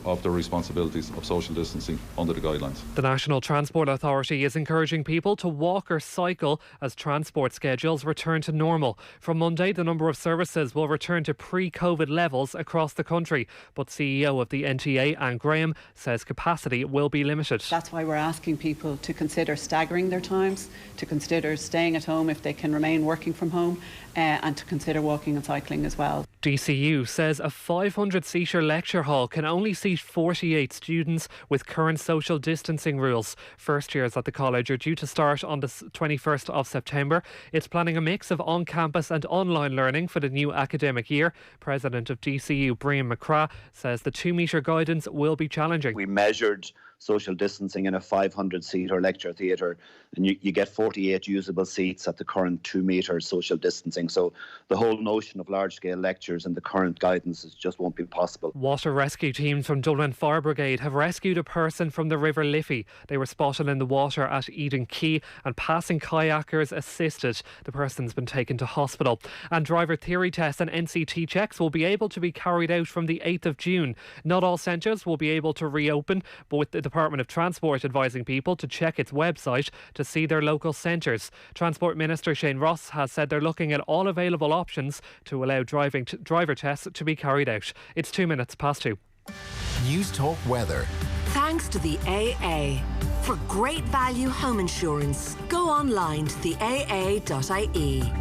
of the responsibilities of social distancing under the guidelines. The National Transport Authority is encouraging people to walk or cycle as transport schedules return to normal. From Monday, the number of services will return to pre-COVID levels across the country, but CEO of the NTA, Anne Graham, says capacity will be limited. That's why we're asking people to consider staggering their times, to consider staying at home if they can remain working from home, and to consider walking and cycling as well. DCU says a 500-seater lecture hall can only seat 48 students with current social distancing rules. First years at the college are due to start on the 21st of September. It's planning a mix of on-campus and online learning for the new academic year. President of DCU, Brian McCrath, says the 2-metre guidance will be challenging. We measured social distancing in a 500-seater lecture theatre, and you get 48 usable seats at the current 2 metre social distancing. So the whole notion of large-scale lectures and the current guidance just won't be possible. Water rescue teams from Dublin Fire Brigade have rescued a person from the River Liffey. They were spotted in the water at Eden Quay, and passing kayakers assisted. The person's been taken to hospital. And driver theory tests and NCT checks will be able to be carried out from the 8th of June. Not all centres will be able to reopen, but with the Department of Transport advising people to check its website to see their local centres. Transport Minister Shane Ross has said they're looking at all available options to allow driver tests to be carried out. It's 2:02. News Talk Weather. Thanks to the AA. For great value home insurance, go online to theaa.ie.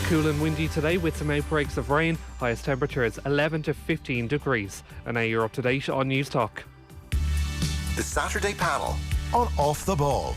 Cool and windy today with some outbreaks of rain. Highest temperatures 11 to 15 degrees. And now you're up to date on News Talk. The Saturday panel on Off the Ball.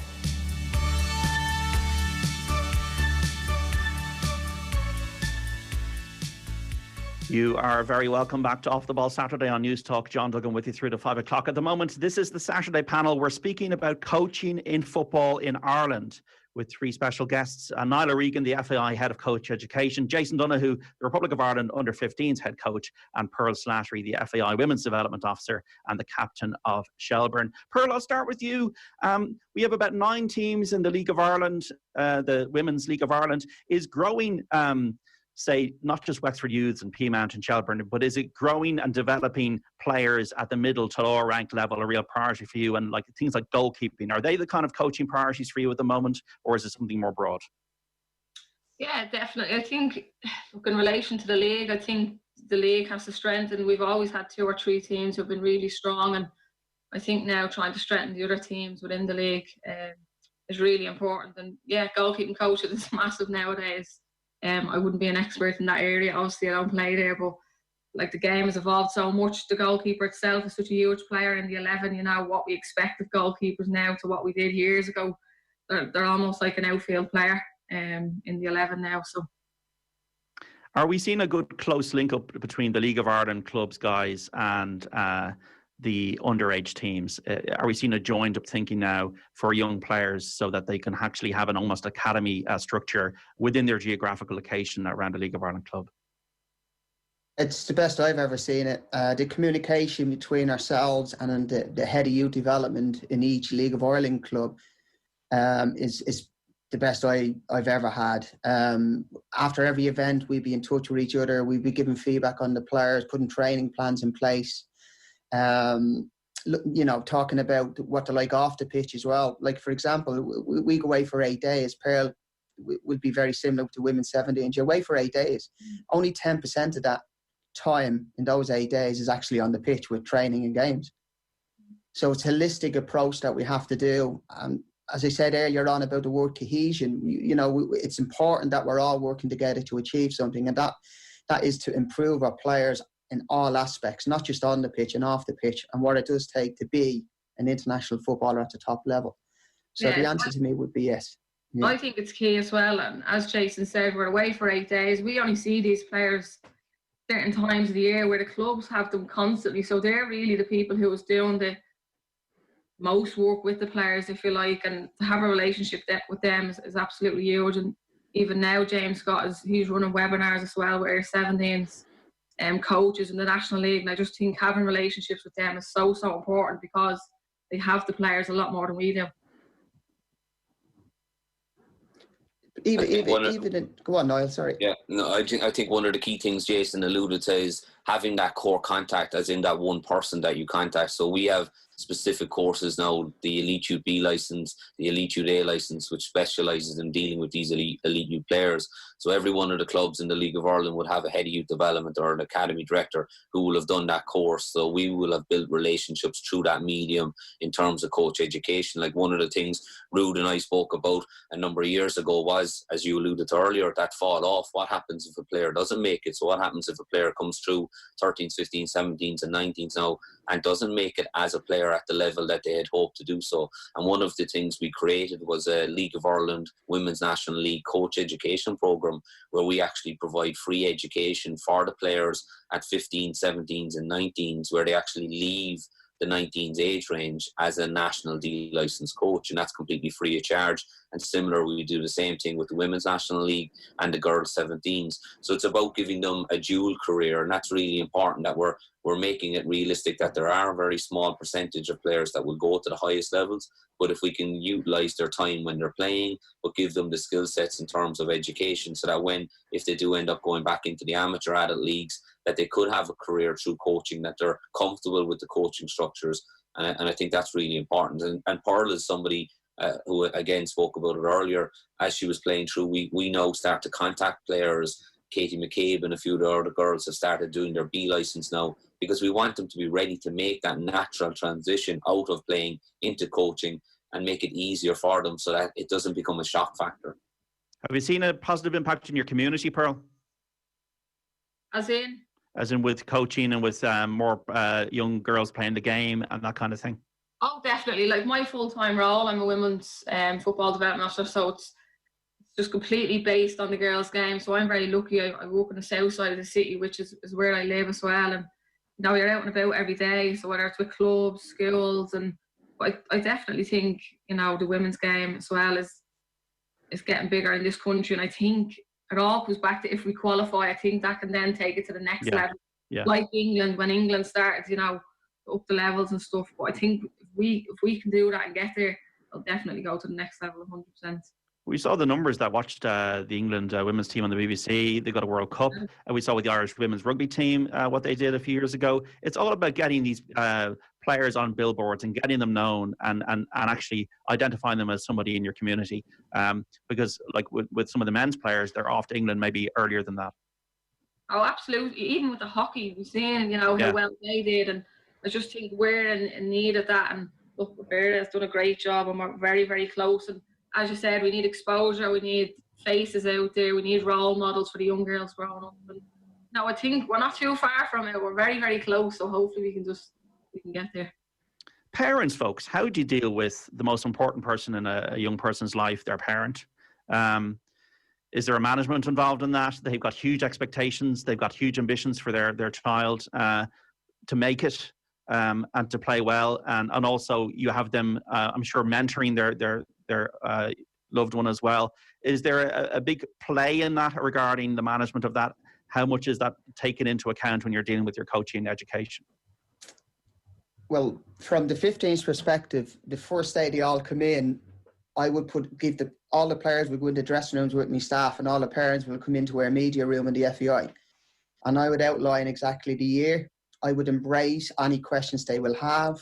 You are very welcome back to Off the Ball Saturday on News Talk. John Duggan with you through to 5 o'clock. At the moment, this is the Saturday panel. We're speaking about coaching in football in Ireland with three special guests. Niall O'Regan, the FAI Head of Coach Education, Jason Donohue, the Republic of Ireland Under-15s Head Coach, and Pearl Slattery, the FAI Women's Development Officer and the Captain of Shelbourne. Pearl, I'll start with you. We have about 9 teams in the League of Ireland. The Women's League of Ireland is growing, say, not just Wexford Youths and Peamount and Shelbourne, but is it growing and developing players at the middle to lower ranked level a real priority for you? And like things like goalkeeping, are they the kind of coaching priorities for you at the moment, or is it something more broad? Yeah, definitely. I think, look, in relation to the league, I think the league has to strengthen. We've always had 2 or 3 teams who have been really strong, and I think now trying to strengthen the other teams within the league is really important. And yeah, goalkeeping coaching is massive nowadays. I wouldn't be an expert in that area. Obviously, I don't play there, but like the game has evolved so much. The goalkeeper itself is such a huge player in the 11. You know, what we expect of goalkeepers now to what we did years ago. They're almost like an outfield player in the 11 now. So, are we seeing a good close link up between the League of Ireland clubs guys and the underage teams? Are we seeing a joined up thinking now for young players so that they can actually have an almost academy structure within their geographical location around a League of Ireland club? It's the best I've ever seen it. The communication between ourselves and the head of youth development in each League of Ireland club is the best I've ever had. After every event, we'd be in touch with each other. We'd be giving feedback on the players, putting training plans in place. You know, talking about what they're like off the pitch as well. Like, for example, we go away for 8 days. Pearl would be very similar to women's 17. You're away for 8 days. Only 10% of that time in those 8 days is actually on the pitch with training and games. So it's a holistic approach that we have to do. As I said earlier on about the word cohesion, you know, it's important that we're all working together to achieve something, and that is to improve our players in all aspects, not just on the pitch and off the pitch, and what it does take to be an international footballer at the top level. So the answer to me would be yes. Yeah. I think it's key as well. And as Jason said, we're away for 8 days. We only see these players certain times of the year where the clubs have them constantly. So they're really the people who is doing the most work with the players, if you like, and to have a relationship with them is absolutely huge. And even now, James Scott he's running webinars as well with our 17s. Coaches in the National League, and I just think having relationships with them is so important because they have the players a lot more than we do. Go on, Niall, sorry. Yeah, no, I think one of the key things Jason alluded to is having that core contact, as in that one person that you contact. So we have specific courses now, the Elite Youth B licence, the Elite Youth A licence, which specialises in dealing with these elite youth players. So every one of the clubs in the League of Ireland would have a head of youth development or an academy director who will have done that course. So we will have built relationships through that medium in terms of coach education. Like one of the things Ruud and I spoke about a number of years ago was, as you alluded to earlier, that fall off. What happens if a player doesn't make it? So what happens if a player comes through 13s, 15s, 17s and 19s now and doesn't make it as a player at the level that they had hoped to do so? And one of the things we created was a League of Ireland Women's National League coach education programme, where we actually provide free education for the players at 15s, 17s and 19s, where they actually leave the 19s age range as a national D licensed coach, and that's completely free of charge. And similar, we do the same thing with the Women's National League and the girls 17s. So it's about giving them a dual career, and that's really important, that we're making it realistic that there are a very small percentage of players that will go to the highest levels. But if we can utilise their time when they're playing, but give them the skill sets in terms of education, so that if they do end up going back into the amateur adult leagues, that they could have a career through coaching, that they're comfortable with the coaching structures. And I think that's really important. And Pearl is somebody who, again, spoke about it earlier. As she was playing through, we now start to contact players. Katie McCabe and a few of the other girls have started doing their B licence now, because we want them to be ready to make that natural transition out of playing into coaching and make it easier for them, so that it doesn't become a shock factor. Have you seen a positive impact in your community, Pearl? As in with coaching and with more young girls playing the game and that kind of thing? Oh, definitely. Like, my full-time role, I'm a women's football development officer, so it's just completely based on the girls' game. So I'm very lucky. I work on the south side of the city, which is where I live as well. And you're out and about every day. So whether it's with clubs, schools, and I definitely think, the women's game as well is getting bigger in this country. And I think it all goes back to, if we qualify, I think that can then take it to the next level. Yeah. Like England, when England started, up the levels and stuff. But I think if we can do that and get there, it'll definitely go to the next level 100%. We saw the numbers that watched the England women's team on the BBC. They got a World Cup. And we saw with the Irish women's rugby team what they did a few years ago. It's all about getting these players on billboards and getting them known and actually identifying them as somebody in your community. Because like with some of the men's players, they're off to England maybe earlier than that. Oh, absolutely. Even with the hockey, we've seen, how well they did. And I just think we're in need of that. And look, Roberta has done a great job, and we're very, very close. And as you said, we need exposure, we need faces out there, we need role models for the young girls growing up. And I think we're not too far from it. We're very, very close, so hopefully we can get there. Parents, folks, how do you deal with the most important person in a young person's life, their parent? Is there a management involved in that? They've got huge expectations, they've got huge ambitions for their child to make it and to play well, and also you have them, I'm sure, mentoring their loved one as well. Is there a big play in that regarding the management of that? How much is that taken into account when you're dealing with your coaching and education? Well, from the 15's perspective, the first day they all come in, I would all the players would go into dressing rooms with me staff, and all the parents will come into our media room in the FEI. And I would outline exactly the year. I would embrace any questions they will have.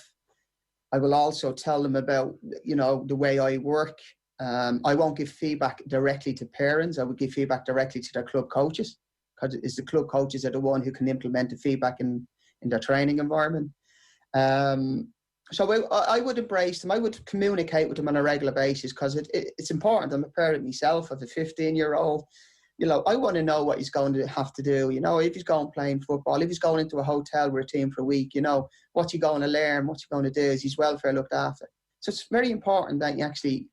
I will also tell them about, the way I work. I won't give feedback directly to parents. I would give feedback directly to their club coaches, because it's the club coaches are the one who can implement the feedback in their training environment. So I would embrace them. I would communicate with them on a regular basis, because it's important. I'm a parent myself of a 15-year-old. I want to know what he's going to have to do. If he's going playing football, if he's going into a hotel with a team for a week, what's he going to learn, what's he going to do, is his welfare looked after. So it's very important that you actually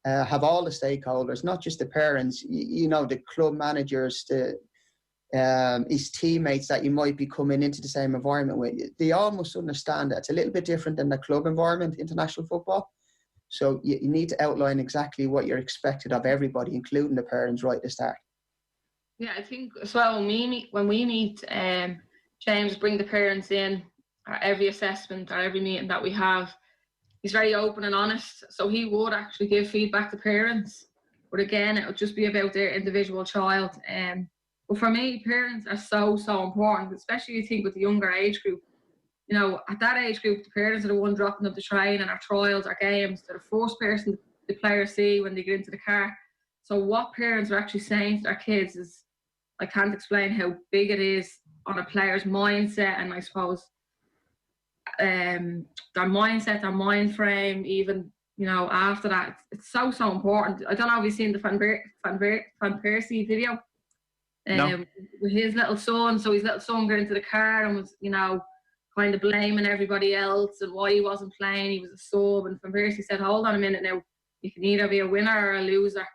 have all the stakeholders, not just the parents, the club managers, his teammates that you might be coming into the same environment with. They all must understand that it's a little bit different than the club environment, international football. So you need to outline exactly what you're expected of everybody, including the parents, right at the start. Yeah, I think as well, when we meet, James bring the parents in at every assessment or every meeting that we have. He's very open and honest, so he would actually give feedback to parents. But again, it would just be about their individual child. But for me, parents are so important, especially you think with the younger age group. At that age group, the parents are the one dropping up the train and our trials, our games. They're the first person the players see when they get into the car. So what parents are actually saying to their kids is, I can't explain how big it is on a player's mindset, and I suppose their mindset, their mind frame, even, after that. It's so important. I don't know if you've seen the Van Persie video with his little son. So his little son got into the car and was, kind of blaming everybody else and why he wasn't playing. He was a sub, and Van Persie said, hold on a minute now, you can either be a winner or a loser,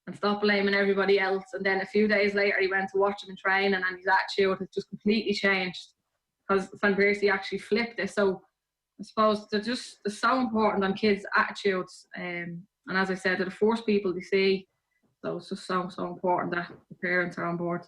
and stop blaming everybody else. And then a few days later, he went to watch him in training, and his attitude has just completely changed, because Van Persie actually flipped it. So I suppose they're so important on kids' attitudes. And as I said, they're the first people they see. So it's just so important that the parents are on board.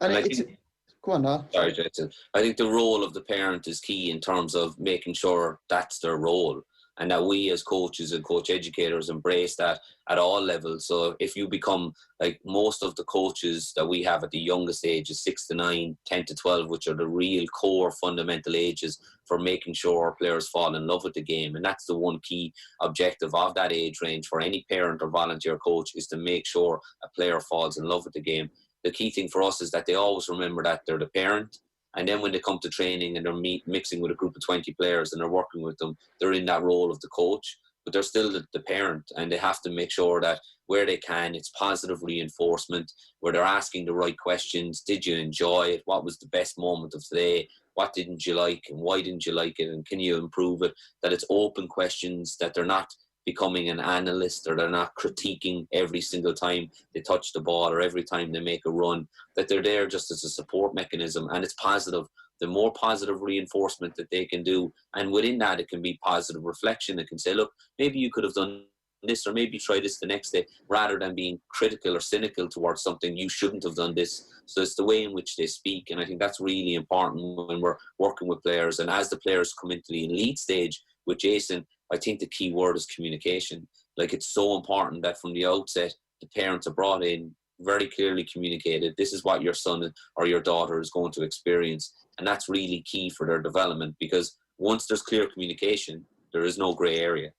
Go on, Niall. Sorry, Jason. I think the role of the parent is key in terms of making sure that's their role, and that we as coaches and coach educators embrace that at all levels. So if you become like most of the coaches that we have at the youngest ages, 6 to 9, 10 to 12, which are the real core fundamental ages for making sure our players fall in love with the game. And that's the one key objective of that age range for any parent or volunteer coach, is to make sure a player falls in love with the game. The key thing for us is that they always remember that they're the parent. And then when they come to training and they're mixing with a group of 20 players and they're working with them, they're in that role of the coach, but they're still the parent. And they have to make sure that where they can, it's positive reinforcement, where they're asking the right questions. Did you enjoy it? What was the best moment of today? What didn't you like? And why didn't you like it? And can you improve it? That it's open questions, that they're not becoming an analyst, or they're not critiquing every single time they touch the ball or every time they make a run, that they're there just as a support mechanism. And it's positive. The more positive reinforcement that they can do, and within that it can be positive reflection. It can say, look, maybe you could have done this, or maybe try this the next day, rather than being critical or cynical towards something. You shouldn't have done this. So it's the way in which they speak, and I think that's really important when we're working with players. And as the players come into the elite stage with Jason, I think the key word is communication. Like, it's so important that from the outset, the parents are brought in, very clearly communicated, this is what your son or your daughter is going to experience. And that's really key for their development, because once there's clear communication, there is no grey area.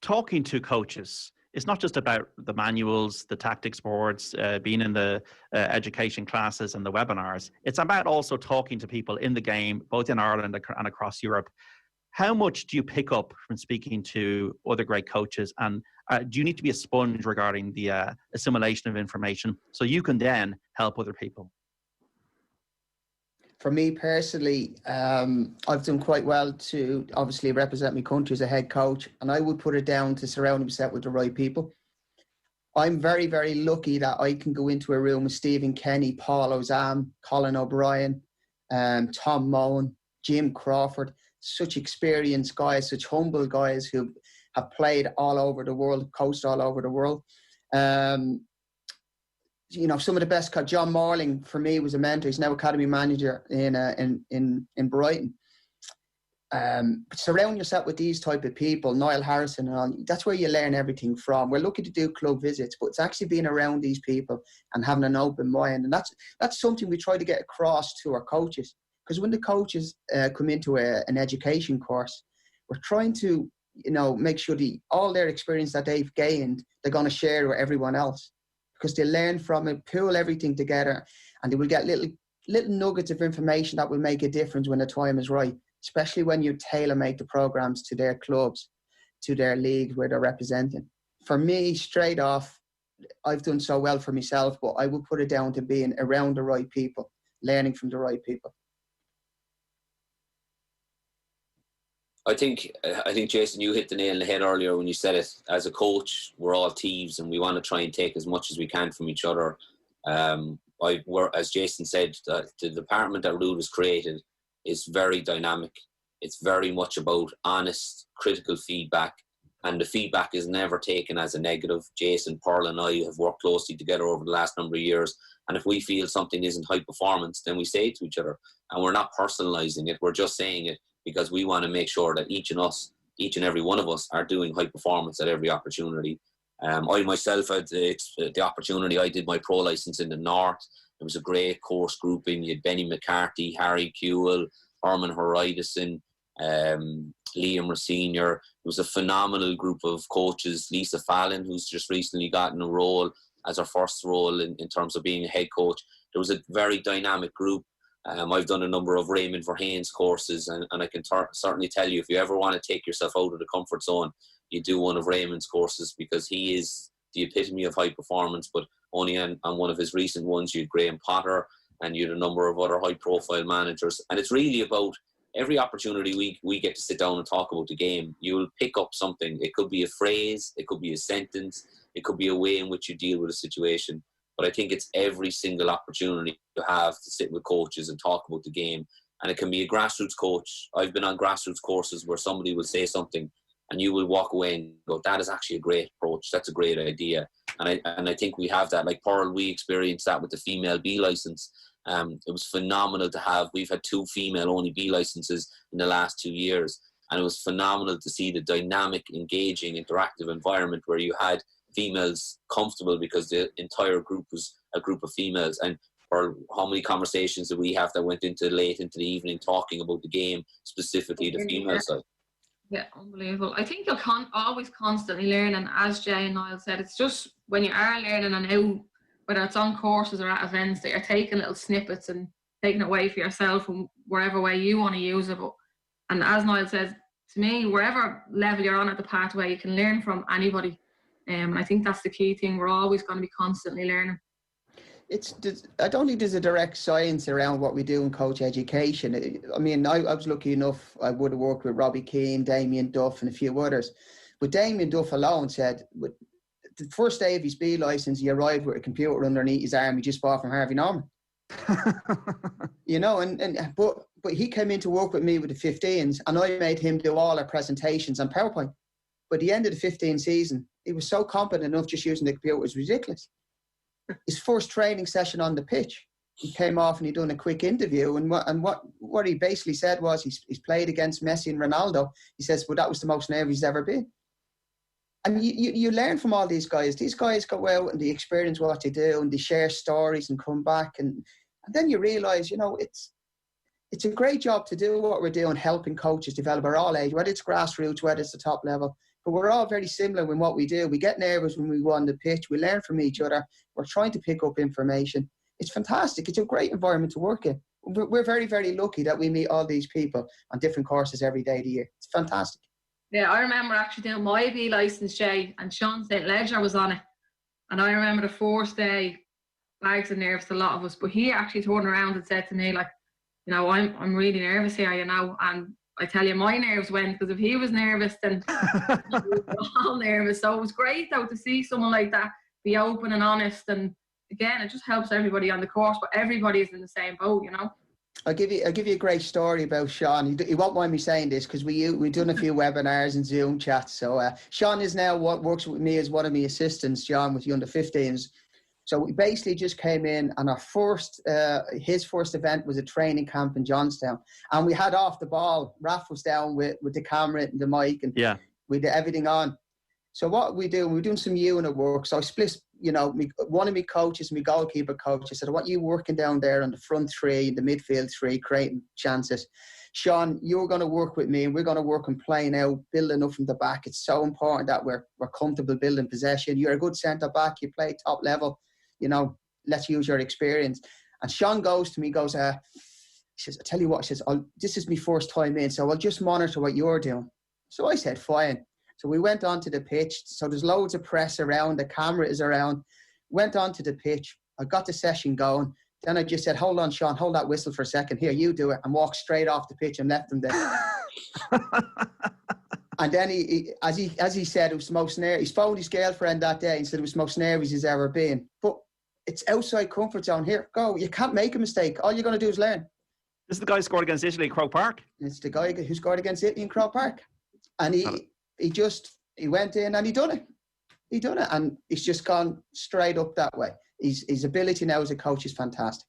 Talking to coaches, it's not just about the manuals, the tactics boards, being in the education classes and the webinars. It's about also talking to people in the game, both in Ireland and across Europe. How much do you pick up from speaking to other great coaches? And do you need to be a sponge regarding the assimilation of information so you can then help other people? For me personally, I've done quite well to obviously represent my country as a head coach, and I would put it down to surrounding myself with the right people. I'm very, very lucky that I can go into a room with Stephen Kenny, Paul Ozam, Colin O'Brien, Tom Mohan, Jim Crawford, such experienced guys, such humble guys who have played all over the world, coached all over the world. You know, some of the best. John Marling for me was a mentor. He's now academy manager in Brighton. Surround yourself with these type of people, Niall Harrison and all. That's where you learn everything from. We're lucky to do club visits, but it's actually being around these people and having an open mind, and that's something we try to get across to our coaches. Because when the coaches come into an education course, we're trying to, you know, make sure all their experience that they've gained, they're going to share with everyone else. Because they learn from it, pool everything together, and they will get little nuggets of information that will make a difference when the time is right, especially when you tailor-make the programs to their clubs, to their leagues where they're representing. For me, straight off, I've done so well for myself, but I would put it down to being around the right people, learning from the right people. I think, Jason, you hit the nail on the head earlier when you said it. As a coach, we're all thieves, and we want to try and take as much as we can from each other. As Jason said, the department that Ruud has created is very dynamic. It's very much about honest, critical feedback, and the feedback is never taken as a negative. Jason, Pearl and I have worked closely together over the last number of years, and if we feel something isn't high performance, then we say it to each other, and we're not personalising it. We're just saying it because we want to make sure that each and every one of us are doing high performance at every opportunity. I myself had the opportunity. I did my pro licence in the north. It was a great course grouping. You had Benny McCarthy, Harry Kewell, Herman Horidison, Liam Senior. It was a phenomenal group of coaches. Lisa Fallon, who's just recently gotten a role as her first role in terms of being a head coach. There was a very dynamic group. I've done a number of Raymond Verheijen's courses, and I can certainly tell you, if you ever want to take yourself out of the comfort zone, you do one of Raymond's courses, because he is the epitome of high performance. But only on one of his recent ones, you had Graham Potter, and you had a number of other high profile managers. And it's really about every opportunity we get to sit down and talk about the game, you'll pick up something. It could be a phrase, it could be a sentence, it could be a way in which you deal with a situation. But I think it's every single opportunity you have to sit with coaches and talk about the game. And it can be a grassroots coach. I've been on grassroots courses where somebody will say something and you will walk away and go, that is actually a great approach. That's a great idea. And I think we have that. Like Pearl, we experienced that with the female B licence. It was phenomenal to have. We've had 2 female-only B licences in the last 2 years. And it was phenomenal to see the dynamic, engaging, interactive environment where you had females comfortable because the entire group was a group of females. And or how many conversations that we have that went into late into the evening talking about the game, specifically the female side. Yeah, unbelievable. I think you're always constantly learning, as Jay and Niall said. It's just when you are learning and out, whether it's on courses or at events, that you're taking little snippets and taking it away for yourself from wherever way you want to use it. And as Niall says, to me, wherever level you're on at the pathway, you can learn from anybody. I think that's the key thing. We're always going to be constantly learning. I don't think there's a direct science around what we do in coach education. I mean, I was lucky enough, I would have worked with Robbie Keane, Damien Duff and a few others. But Damien Duff alone said, the first day of his B licence, he arrived with a computer underneath his arm he just bought from Harvey Norman. You know, but he came in to work with me with the 15s and I made him do all our presentations on PowerPoint. By the end of the 15 season, he was so competent enough just using the computer, it was ridiculous. His first training session on the pitch, he came off and he done a quick interview, and what he basically said was he's played against Messi and Ronaldo. He says, well, that was the most nervous he's ever been. And you learn from all these guys. These guys go out and they experience what they do and they share stories and come back, and then you realise, you know, it's a great job to do what we're doing, helping coaches develop at all age, whether it's grassroots, whether it's the top level. But we're all very similar in what we do. We get nervous when we go on the pitch. We learn from each other. We're trying to pick up information. It's fantastic. It's a great environment to work in. We're very, very lucky that we meet all these people on different courses every day of the year. It's fantastic. Yeah, I remember actually doing my B licence, Jay, and Sean St. Ledger was on it. And I remember the first day, bags of nerves to a lot of us. But he actually turned around and said to me, like, you know, I'm really nervous here, you know, and I tell you, my nerves went, because if he was nervous, then we were all nervous. So it was great, though, to see someone like that be open and honest. And again, it just helps everybody on the course, but everybody is in the same boat, you know. I'll give you a great story about Sean. He won't mind me saying this because we've done a few webinars and Zoom chats. So Sean is now works with me as one of my assistants, John, with the under-15s. So we basically just came in, and his first event was a training camp in Johnstown, and we had off the ball. Raf was down with the camera and the mic, and we did everything on. So what we do, we're doing some unit work. So I split, you know, one of my coaches, my goalkeeper coach, I said, I want you working down there on the front 3, the midfield 3, creating chances. Sean, you're going to work with me, and we're going to work on playing out, building up from the back. It's so important that we're comfortable building possession. You're a good centre back. You play top level. You know, let's use your experience. And Sean goes to me, he says, I tell you what, he says, this is my first time in, so I'll just monitor what you're doing. So I said, fine. So we went onto the pitch. So there's loads of press around, the camera is around. Went onto the pitch. I got the session going. Then I just said, hold on, Sean, hold that whistle for a second. Here, you do it. And walked straight off the pitch and left him there. And then he as he said, it was the most nervous. He phoned his girlfriend that day and said it was the most nervous he's ever been. But it's outside comfort zone. Here, go. You can't make a mistake. All you're going to do is learn. This is the guy who scored against Italy at Croke Park. It's the guy who scored against Italy in Croke Park. And he went in and he done it. And he's just gone straight up that way. His ability now as a coach is fantastic.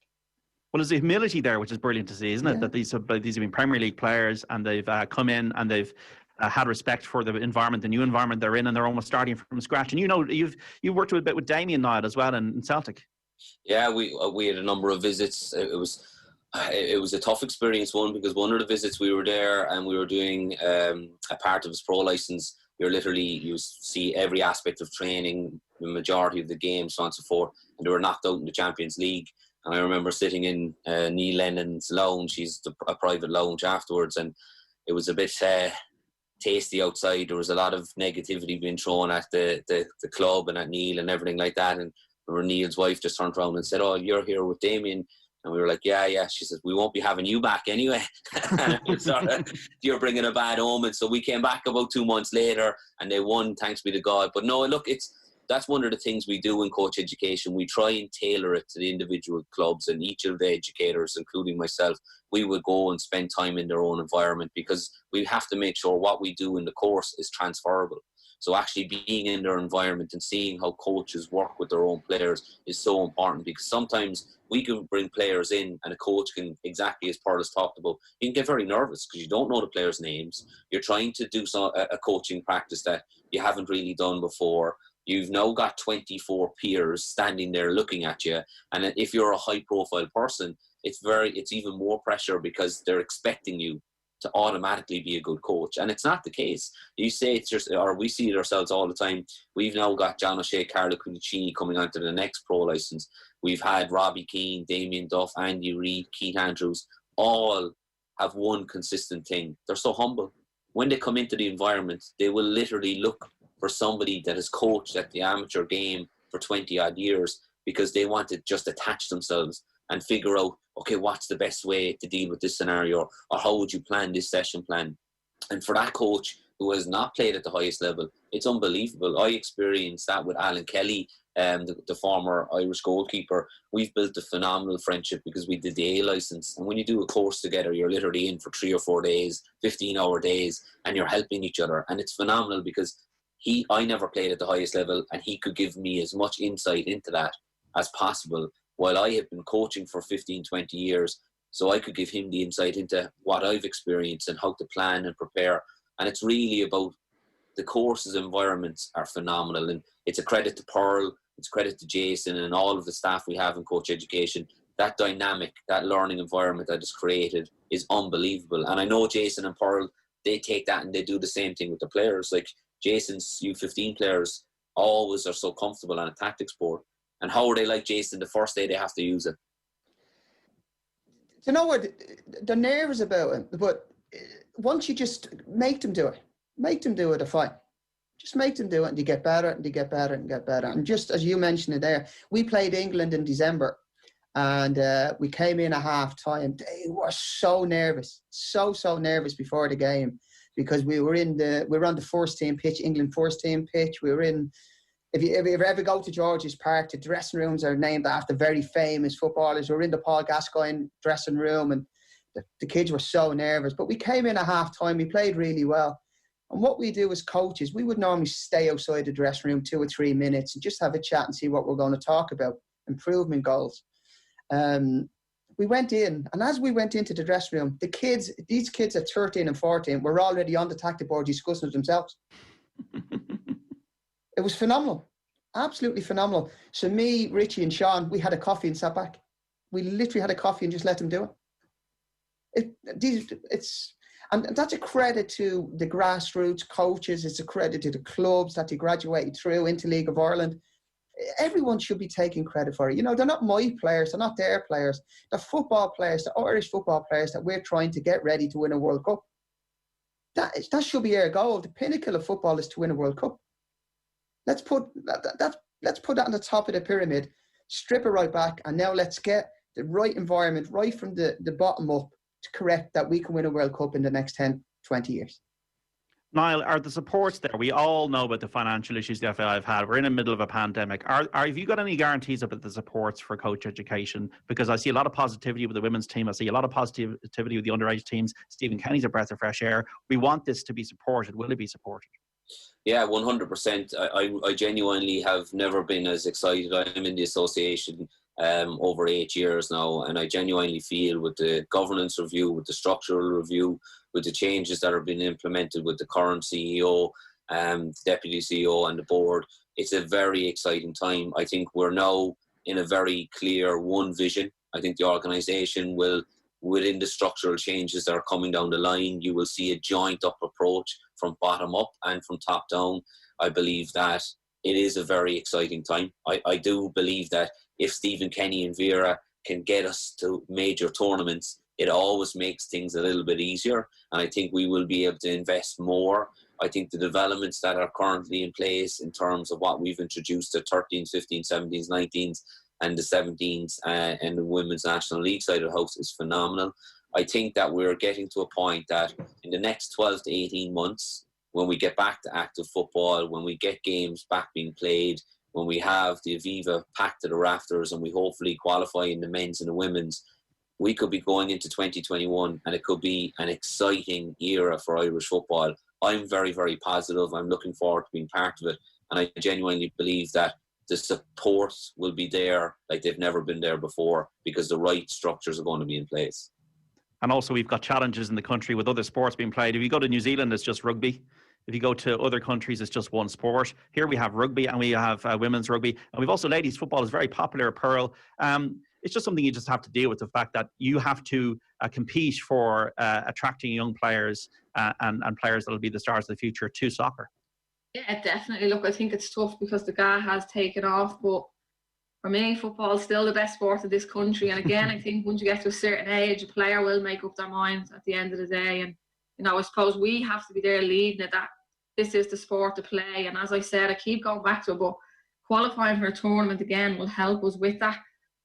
Well, there's the humility there, which is brilliant to see, isn't it? That these have been Premier League players, and they've come in and they've had respect for the environment, the new environment they're in, and they're almost starting from scratch. And you know, you've worked a bit with Damien Niall as well in Celtic. Yeah, we had a number of visits. It was a tough experience, because one of the visits we were there and we were doing a part of his pro license. You see every aspect of training, the majority of the games, so on and so forth, and they were knocked out in the Champions League. And I remember sitting in Neil Lennon's lounge, a private lounge afterwards, and it was a bit tasty outside. There was a lot of negativity being thrown at the club and at Neil and everything like that. And Neil's wife just turned around and said, "Oh, you're here with Damien." And we were like, yeah. She said, "We won't be having you back anyway." You're bringing a bad omen. So we came back about 2 months later and they won, thanks be to God. But no, look, that's one of the things we do in coach education. We try and tailor it to the individual clubs, and each of the educators, including myself, we would go and spend time in their own environment, because we have to make sure what we do in the course is transferable. So actually being in their environment and seeing how coaches work with their own players is so important, because sometimes we can bring players in and a coach can, exactly as Pearl has talked about, you can get very nervous because you don't know the players' names. You're trying to do a coaching practice that you haven't really done before. You've now got 24 peers standing there looking at you. And if you're a high-profile person, it's even more pressure because they're expecting you to automatically be a good coach. And it's not the case. You say it's just, or we see it ourselves all the time. We've now got John O'Shea, Carlo Cunicini coming on to the next pro licence. We've had Robbie Keane, Damien Duff, Andy Reid, Keith Andrews, all have one consistent thing. They're so humble. When they come into the environment, they will literally look for somebody that has coached at the amateur game for 20 odd years, because they want to just attach themselves and figure out, okay, what's the best way to deal with this scenario, or how would you plan this session plan? And for that coach who has not played at the highest level, it's unbelievable. I experienced that with Alan Kelly, the former Irish goalkeeper. We've built a phenomenal friendship because we did the A licence. And when you do a course together, you're literally in for 3 or 4 days, 15-hour days, and you're helping each other. And it's phenomenal because I never played at the highest level, and he could give me as much insight into that as possible, while I have been coaching for 15, 20 years. So I could give him the insight into what I've experienced and how to plan and prepare. And it's really about the courses environments are phenomenal. And it's a credit to Pearl, it's a credit to Jason and all of the staff we have in coach education. That dynamic, that learning environment that is created is unbelievable. And I know Jason and Pearl, they take that and they do the same thing with the players. Like Jason's U15 players always are so comfortable on a tactics board. And how are they like Jason the first day they have to use it? You know what? They're nervous about it, but once you just make them do it, they're fine. Just make them do it, and they get better, and they get better, and get better. And just as you mentioned it there, we played England in December, and we came in at half-time. They were so nervous, so nervous before the game, because we were on the first team pitch, England first team pitch. We were in. If you ever go to George's Park, the dressing rooms are named after very famous footballers. We're in the Paul Gascoigne dressing room, and the kids were so nervous. But we came in at half-time. We played really well. And what we do as coaches, we would normally stay outside the dressing room 2 or 3 minutes and just have a chat and see what we're going to talk about, improvement goals. We went in, and as we went into the dressing room, these kids at 13 and 14 were already on the tactic board discussing it themselves. It was phenomenal, absolutely phenomenal. So me, Richie and Sean, we had a coffee and sat back. We literally had a coffee and just let them do it. And that's a credit to the grassroots coaches. It's a credit to the clubs that they graduated through into League of Ireland. Everyone should be taking credit for it. You know, they're not my players. They're not their players. They're football players, the Irish football players that we're trying to get ready to win a World Cup. That should be our goal. The pinnacle of football is to win a World Cup. Let's put that on the top of the pyramid, strip it right back, and now let's get the right environment right from the bottom up to correct that we can win a World Cup in the next 10, 20 years. Niall, are the supports there? We all know about the financial issues the FAI have had. We're in the middle of a pandemic. Have you got any guarantees about the supports for coach education? Because I see a lot of positivity with the women's team. I see a lot of positivity with the underage teams. Stephen Kenny's a breath of fresh air. We want this to be supported. Will it be supported? Yeah, 100%. I genuinely have never been as excited. I'm in the association over 8 years now, and I genuinely feel with the governance review, with the structural review, with the changes that are being implemented with the current CEO, deputy CEO and the board, it's a very exciting time. I think we're now in a very clear one vision. I think the organisation will, within the structural changes that are coming down the line, you will see a joint up approach from bottom up and from top down. I believe that it is a very exciting time. I do believe that if Stephen Kenny and Vera can get us to major tournaments, it always makes things a little bit easier. And I think we will be able to invest more. I think the developments that are currently in place in terms of what we've introduced to 13s, 15s, 17s, 19s, and the 17s and the Women's National League side of the house is phenomenal. I think that we're getting to a point that in the next 12 to 18 months, when we get back to active football, when we get games back being played, when we have the Aviva packed to the rafters and we hopefully qualify in the men's and the women's, we could be going into 2021 and it could be an exciting era for Irish football. I'm very, very positive. I'm looking forward to being part of it. And I genuinely believe that the support will be there like they've never been there before, because the right structures are going to be in place. And also we've got challenges in the country with other sports being played. If you go to New Zealand, it's just rugby. If you go to other countries, it's just one sport. Here we have rugby and we have women's rugby. And we've also ladies football is very popular, Pearl. It's just something you just have to deal with, the fact that you have to compete for attracting young players and players that will be the stars of the future to soccer. Yeah, definitely. Look, I think it's tough because the GAA has taken off, but for me, football is still the best sport of this country. And again, I think once you get to a certain age, a player will make up their minds at the end of the day. And, you know, I suppose we have to be there leading it, that this is the sport to play. And as I said, I keep going back to it, but qualifying for a tournament again will help us with that.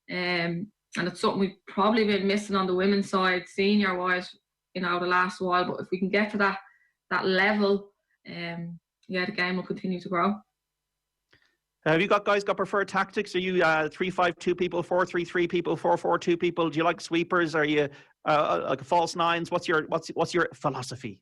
And it's something we've probably been missing on the women's side, senior-wise, you know, the last while. But if we can get to that level, yeah, the game will continue to grow. Have you got preferred tactics? Are you 3-5-2 people, 4-3-3 people, 4-4-2 people? Do you like sweepers? Are you like false nines? What's your philosophy?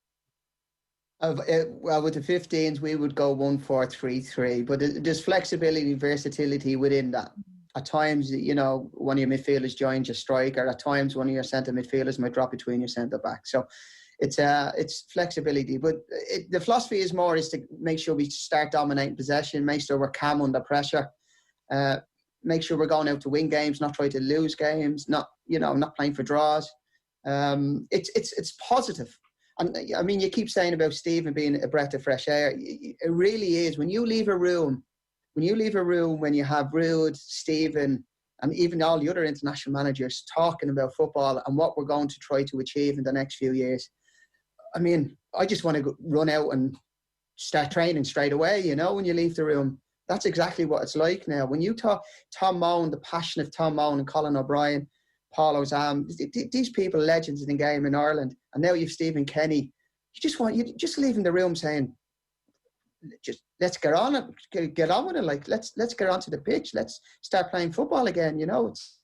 Well, with the 15s, we would go 1-4-3-3, but there's flexibility, versatility within that. At times, you know, one of your midfielders joins your striker. At times, one of your centre midfielders might drop between your centre back. So it's flexibility, but the philosophy is to make sure we start dominating possession, make sure we're calm under pressure, make sure we're going out to win games, not try to lose games, not playing for draws. It's positive. And I mean, you keep saying about Stephen being a breath of fresh air. It really is. When you leave a room, when you have Ruud, Stephen, and even all the other international managers talking about football and what we're going to try to achieve in the next few years, I mean, I just want to run out and start training straight away, you know, when you leave the room. That's exactly what it's like now. When you talk Tom Moan, the passion of Tom Moan and Colin O'Brien, Paul Ozam, these people, legends in the game in Ireland, and now you've Stephen Kenny, you just leaving the room saying, just let's get on with it. Like let's get onto the pitch. Let's start playing football again. You know, it's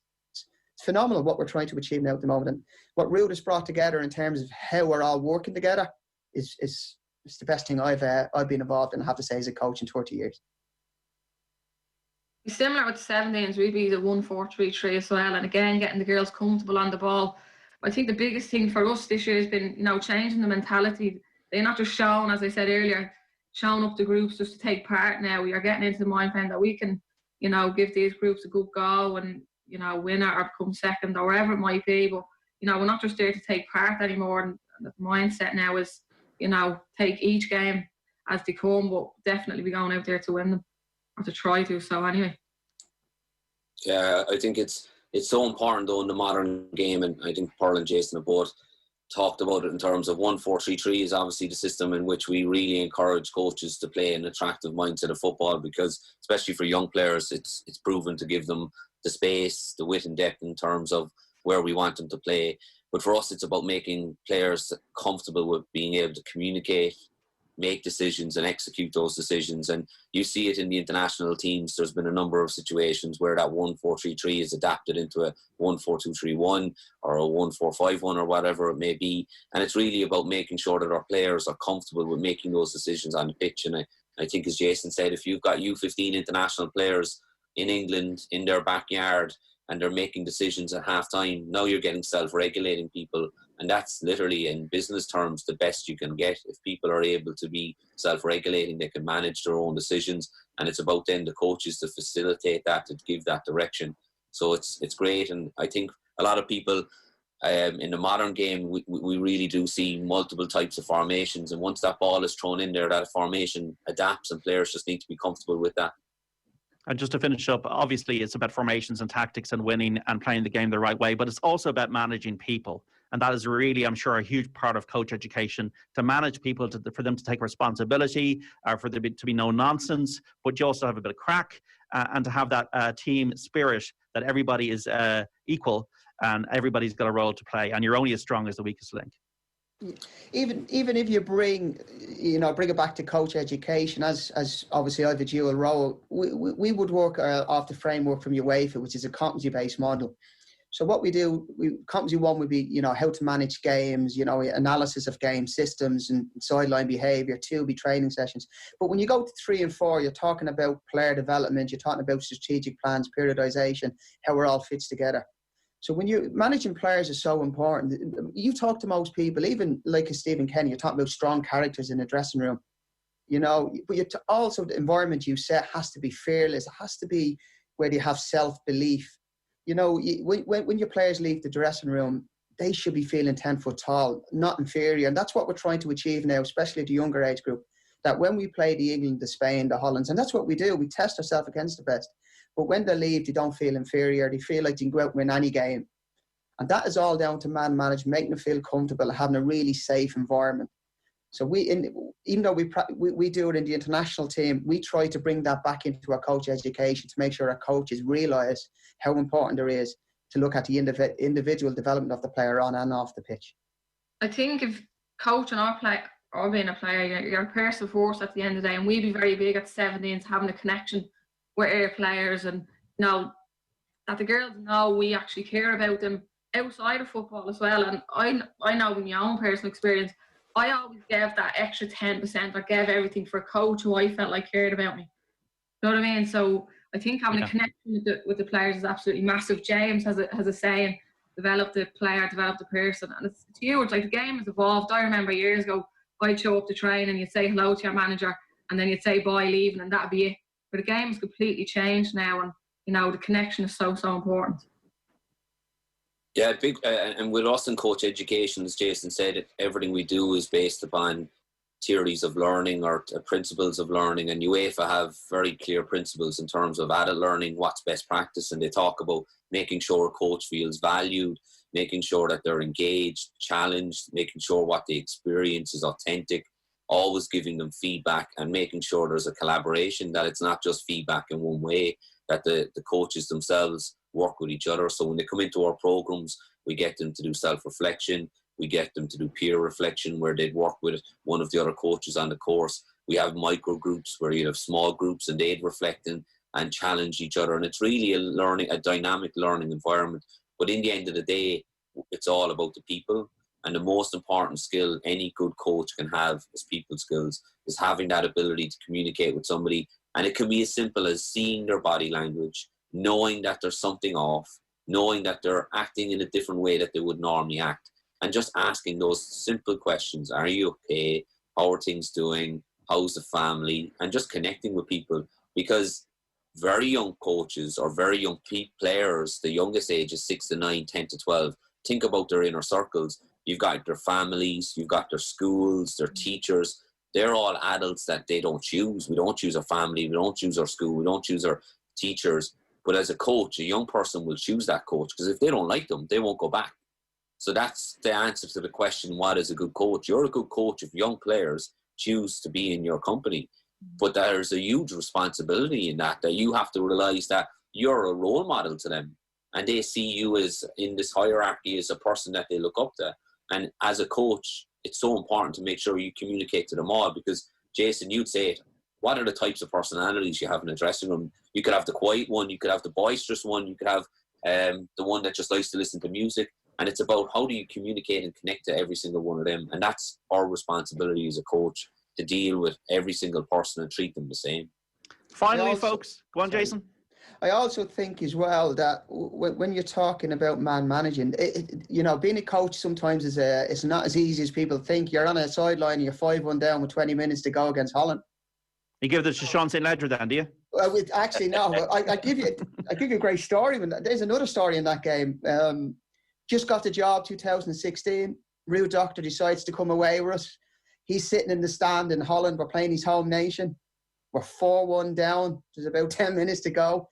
phenomenal what we're trying to achieve now at the moment, and what Ruud has brought together in terms of how we're all working together is the best thing I've been involved in. I have to say, as a coach in 30 years. Similar with the 17s, we'd be the 1-4-3-3 as well, and again getting the girls comfortable on the ball. I think the biggest thing for us this year has been, you know, changing the mentality. They're not just shown, as I said earlier, showing up the groups just to take part. Now we are getting into the mind frame that we can, you know, give these groups a good go and, you know, win it or come second or wherever it might be. But, you know, we're not just there to take part anymore. And the mindset now is, you know, take each game as they come, but definitely be going out there to win them or to try to. So anyway. Yeah, I think it's so important though in the modern game, and I think Pearl and Jason have both talked about it in terms of 1-4-3-3 is obviously the system in which we really encourage coaches to play an attractive mindset of football, because especially for young players, it's proven to give them the space, the width and depth in terms of where we want them to play. But for us, it's about making players comfortable with being able to communicate, make decisions and execute those decisions. And you see it in the international teams. There's been a number of situations where that 1-4-3-3 is adapted into a 1-4-2-3-1 or a 1-4-5-1 or whatever it may be. And it's really about making sure that our players are comfortable with making those decisions on the pitch. And I think, as Jason said, if you've got U15 international players in England in their backyard and they're making decisions at half-time, now you're getting self-regulating people. And that's literally, in business terms, the best you can get. If people are able to be self-regulating, they can manage their own decisions. And it's about then the coaches to facilitate that, to give that direction. So it's great. And I think a lot of people in the modern game, we really do see multiple types of formations. And once that ball is thrown in there, that formation adapts and players just need to be comfortable with that. And just to finish up, obviously it's about formations and tactics and winning and playing the game the right way, but it's also about managing people. And that is really, I'm sure, a huge part of coach education, to manage people, for them to take responsibility, for there to be no nonsense, but you also have a bit of crack and to have that team spirit that everybody is equal and everybody's got a role to play and you're only as strong as the weakest link. Even if you bring it back to coach education, as obviously I have a dual role, we would work off the framework from UEFA, which is a competency-based model. So what we do, competency one would be, how to manage games, analysis of game systems and sideline behaviour. 2 would be training sessions. But when you go to 3 and 4, you're talking about player development, you're talking about strategic plans, periodisation, how it all fits together. So when you're managing players is so important. You talk to most people, even like a Stephen Kenny, you're talking about strong characters in the dressing room, but also the environment you set has to be fearless. It has to be where you have self-belief. When your players leave the dressing room, they should be feeling 10 foot tall, not inferior. And that's what we're trying to achieve now, especially the younger age group, that when we play the England, the Spain, the Hollands, and that's what we do, we test ourselves against the best. But when they leave, they don't feel inferior. They feel like they can go out and win any game. And that is all down to man management, making them feel comfortable, having a really safe environment. So even though we do it in the international team, we try to bring that back into our coach education to make sure our coaches realise how important there is to look at the individual development of the player on and off the pitch. I think if coaching or being a player, you're a person force at the end of the day, and we'd be very big at 17s having a connection with our players, and that the girls know we actually care about them outside of football as well. And I know in my own personal experience, I always gave that extra 10%. I gave everything for a coach who I felt like cared about me. You know what I mean? So I think having a connection with the players is absolutely massive. James has a saying, develop the player, develop the person. And it's huge. Like, the game has evolved. I remember years ago, I'd show up to train and you'd say hello to your manager and then you'd say bye, leaving, and that'd be it. But the game has completely changed now, and the connection is so important. Yeah, big, and with us in coach education, as Jason said, everything we do is based upon theories of learning or principles of learning, and UEFA have very clear principles in terms of adult learning, what's best practice, and they talk about making sure a coach feels valued, making sure that they're engaged, challenged, making sure what they experience is authentic, always giving them feedback and making sure there's a collaboration, that it's not just feedback in one way, that the coaches themselves work with each other. So when they come into our programs, we get them to do self-reflection, we get them to do peer reflection where they'd work with one of the other coaches on the course. We have micro groups where you'd have small groups and they'd reflect and challenge each other. And it's really a dynamic learning environment. But in the end of the day, it's all about the people. And the most important skill any good coach can have is people skills, is having that ability to communicate with somebody. And it can be as simple as seeing their body language, knowing that there's something off, knowing that they're acting in a different way that they would normally act, and just asking those simple questions. Are you okay? How are things doing? How's the family? And just connecting with people, because very young coaches or very young players, the youngest age is 6 to 9, 10 to 12, think about their inner circles. You've got their families, you've got their schools, their teachers. They're all adults that they don't choose. We don't choose our family, we don't choose our school, we don't choose our teachers. But as a coach, a young person will choose that coach, because if they don't like them, they won't go back. So that's the answer to the question, what is a good coach? You're a good coach if young players choose to be in your company. But there's a huge responsibility in that you have to realise that you're a role model to them. And they see you as in this hierarchy as a person that they look up to. And as a coach, it's so important to make sure you communicate to them all, because, Jason, you'd say it, what are the types of personalities you have in a dressing room? You could have the quiet one, you could have the boisterous one, you could have the one that just likes to listen to music. And it's about how do you communicate and connect to every single one of them. And that's our responsibility as a coach, to deal with every single person and treat them the same. Finally, folks, go on, Jason. I also think as well that when you're talking about man managing, being a coach sometimes it's not as easy as people think. You're on a sideline and you're 5-1 down with 20 minutes to go against Holland. You give this to Sean St. Ledger then, do you? Actually, no. I give you a great story. There's another story in that game. Just got the job 2016. Real Doctor decides to come away with us. He's sitting in the stand in Holland. We're playing his home nation. We're 4-1 down. There's about 10 minutes to go.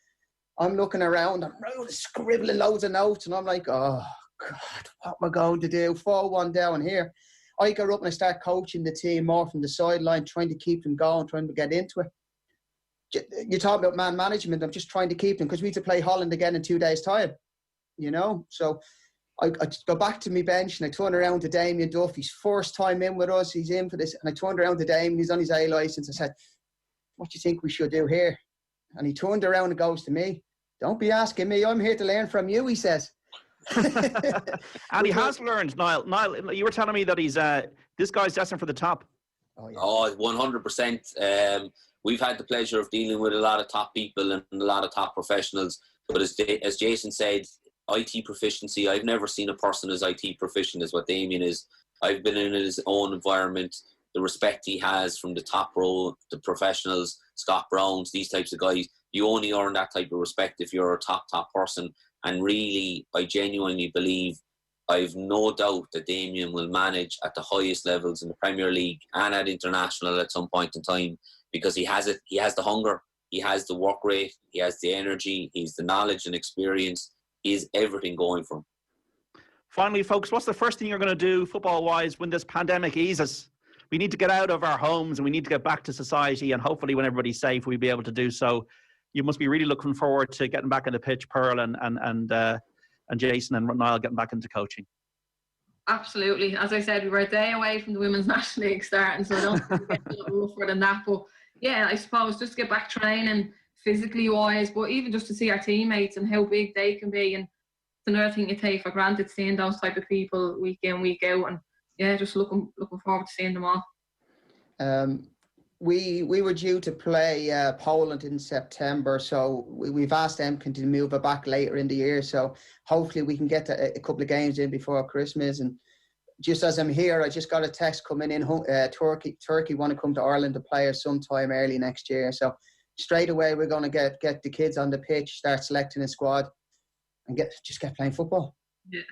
I'm looking around. I'm scribbling loads of notes. And I'm like, oh, God, what am I going to do? 4-1 down here. I go up and I start coaching the team more from the sideline, trying to keep them going, trying to get into it. You're talking about man management. I'm just trying to keep them, because we need to play Holland again in 2 days' time. So I go back to my bench and I turn around to Damien Duff. He's first time in with us. He's in for this. And I turned around to Damien. He's on his A licence. I said, what do you think we should do here? And he turned around and goes to me, don't be asking me. I'm here to learn from you, he says. And he has learned, Niall. Niall, you were telling me that he's this guy's destined for the top. Oh, yeah. 100%. We've had the pleasure of dealing with a lot of top people and a lot of top professionals. But as Jason said, IT proficiency, I've never seen a person as IT proficient as what Damien is. I've been in his own environment. The respect he has from the top row, the professionals, Scott Browns, these types of guys, you only earn that type of respect if you're a top person. And really, I genuinely believe, I've no doubt that Damien will manage at the highest levels in the Premier League and at international at some point in time, because he has it. He has the hunger. He has the work rate. He has the energy. He's the knowledge and experience. He has everything going for him. Finally, folks, what's the first thing you're going to do football-wise when this pandemic eases? We need to get out of our homes and we need to get back to society, and hopefully when everybody's safe, we'll be able to do so. You must be really looking forward to getting back in the pitch, Pearl and Jason and Niall getting back into coaching. Absolutely. As I said, we were a day away from the Women's National League starting, so I don't think we get a lot rougher than that. But yeah, I suppose just to get back training physically wise, but even just to see our teammates and how big they can be. And it's another thing you take for granted, seeing those type of people week in, week out. And yeah, just looking forward to seeing them all. We were due to play Poland in September, so we've asked them to move it back later in the year. So hopefully we can get a couple of games in before Christmas. And just as I'm here, I just got a text coming in. Turkey want to come to Ireland to play us sometime early next year. So straight away we're going to get the kids on the pitch, start selecting a squad, and get playing football. Yeah.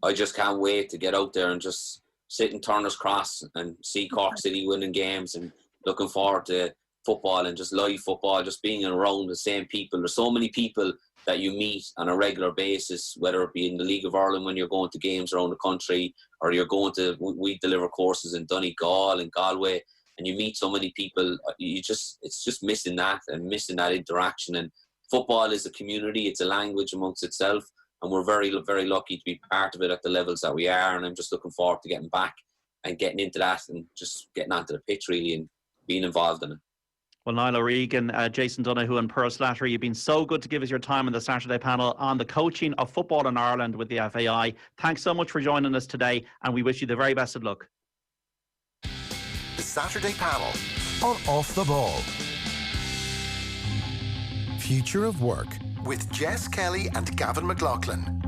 I just can't wait to get out there and just sit in Turner's Cross and see Cork City winning games, and looking forward to football and just live football, just being around the same people. There's so many people that you meet on a regular basis, whether it be in the League of Ireland when you're going to games around the country, or you're going to, we deliver courses in Donegal and Galway, and you meet so many people. It's just missing that and missing that interaction. And football is a community, it's a language amongst itself, and we're very, very lucky to be part of it at the levels that we are. And I'm just looking forward to getting back and getting into that and just getting onto the pitch really and being involved in it. Well, Niall O'Regan, Jason Donohue and Pearl Slattery, you've been so good to give us your time on the Saturday panel on the coaching of football in Ireland with the FAI. Thanks so much for joining us today, and we wish you the very best of luck. The Saturday panel on Off the Ball. Future of Work with Jess Kelly and Gavin McLaughlin.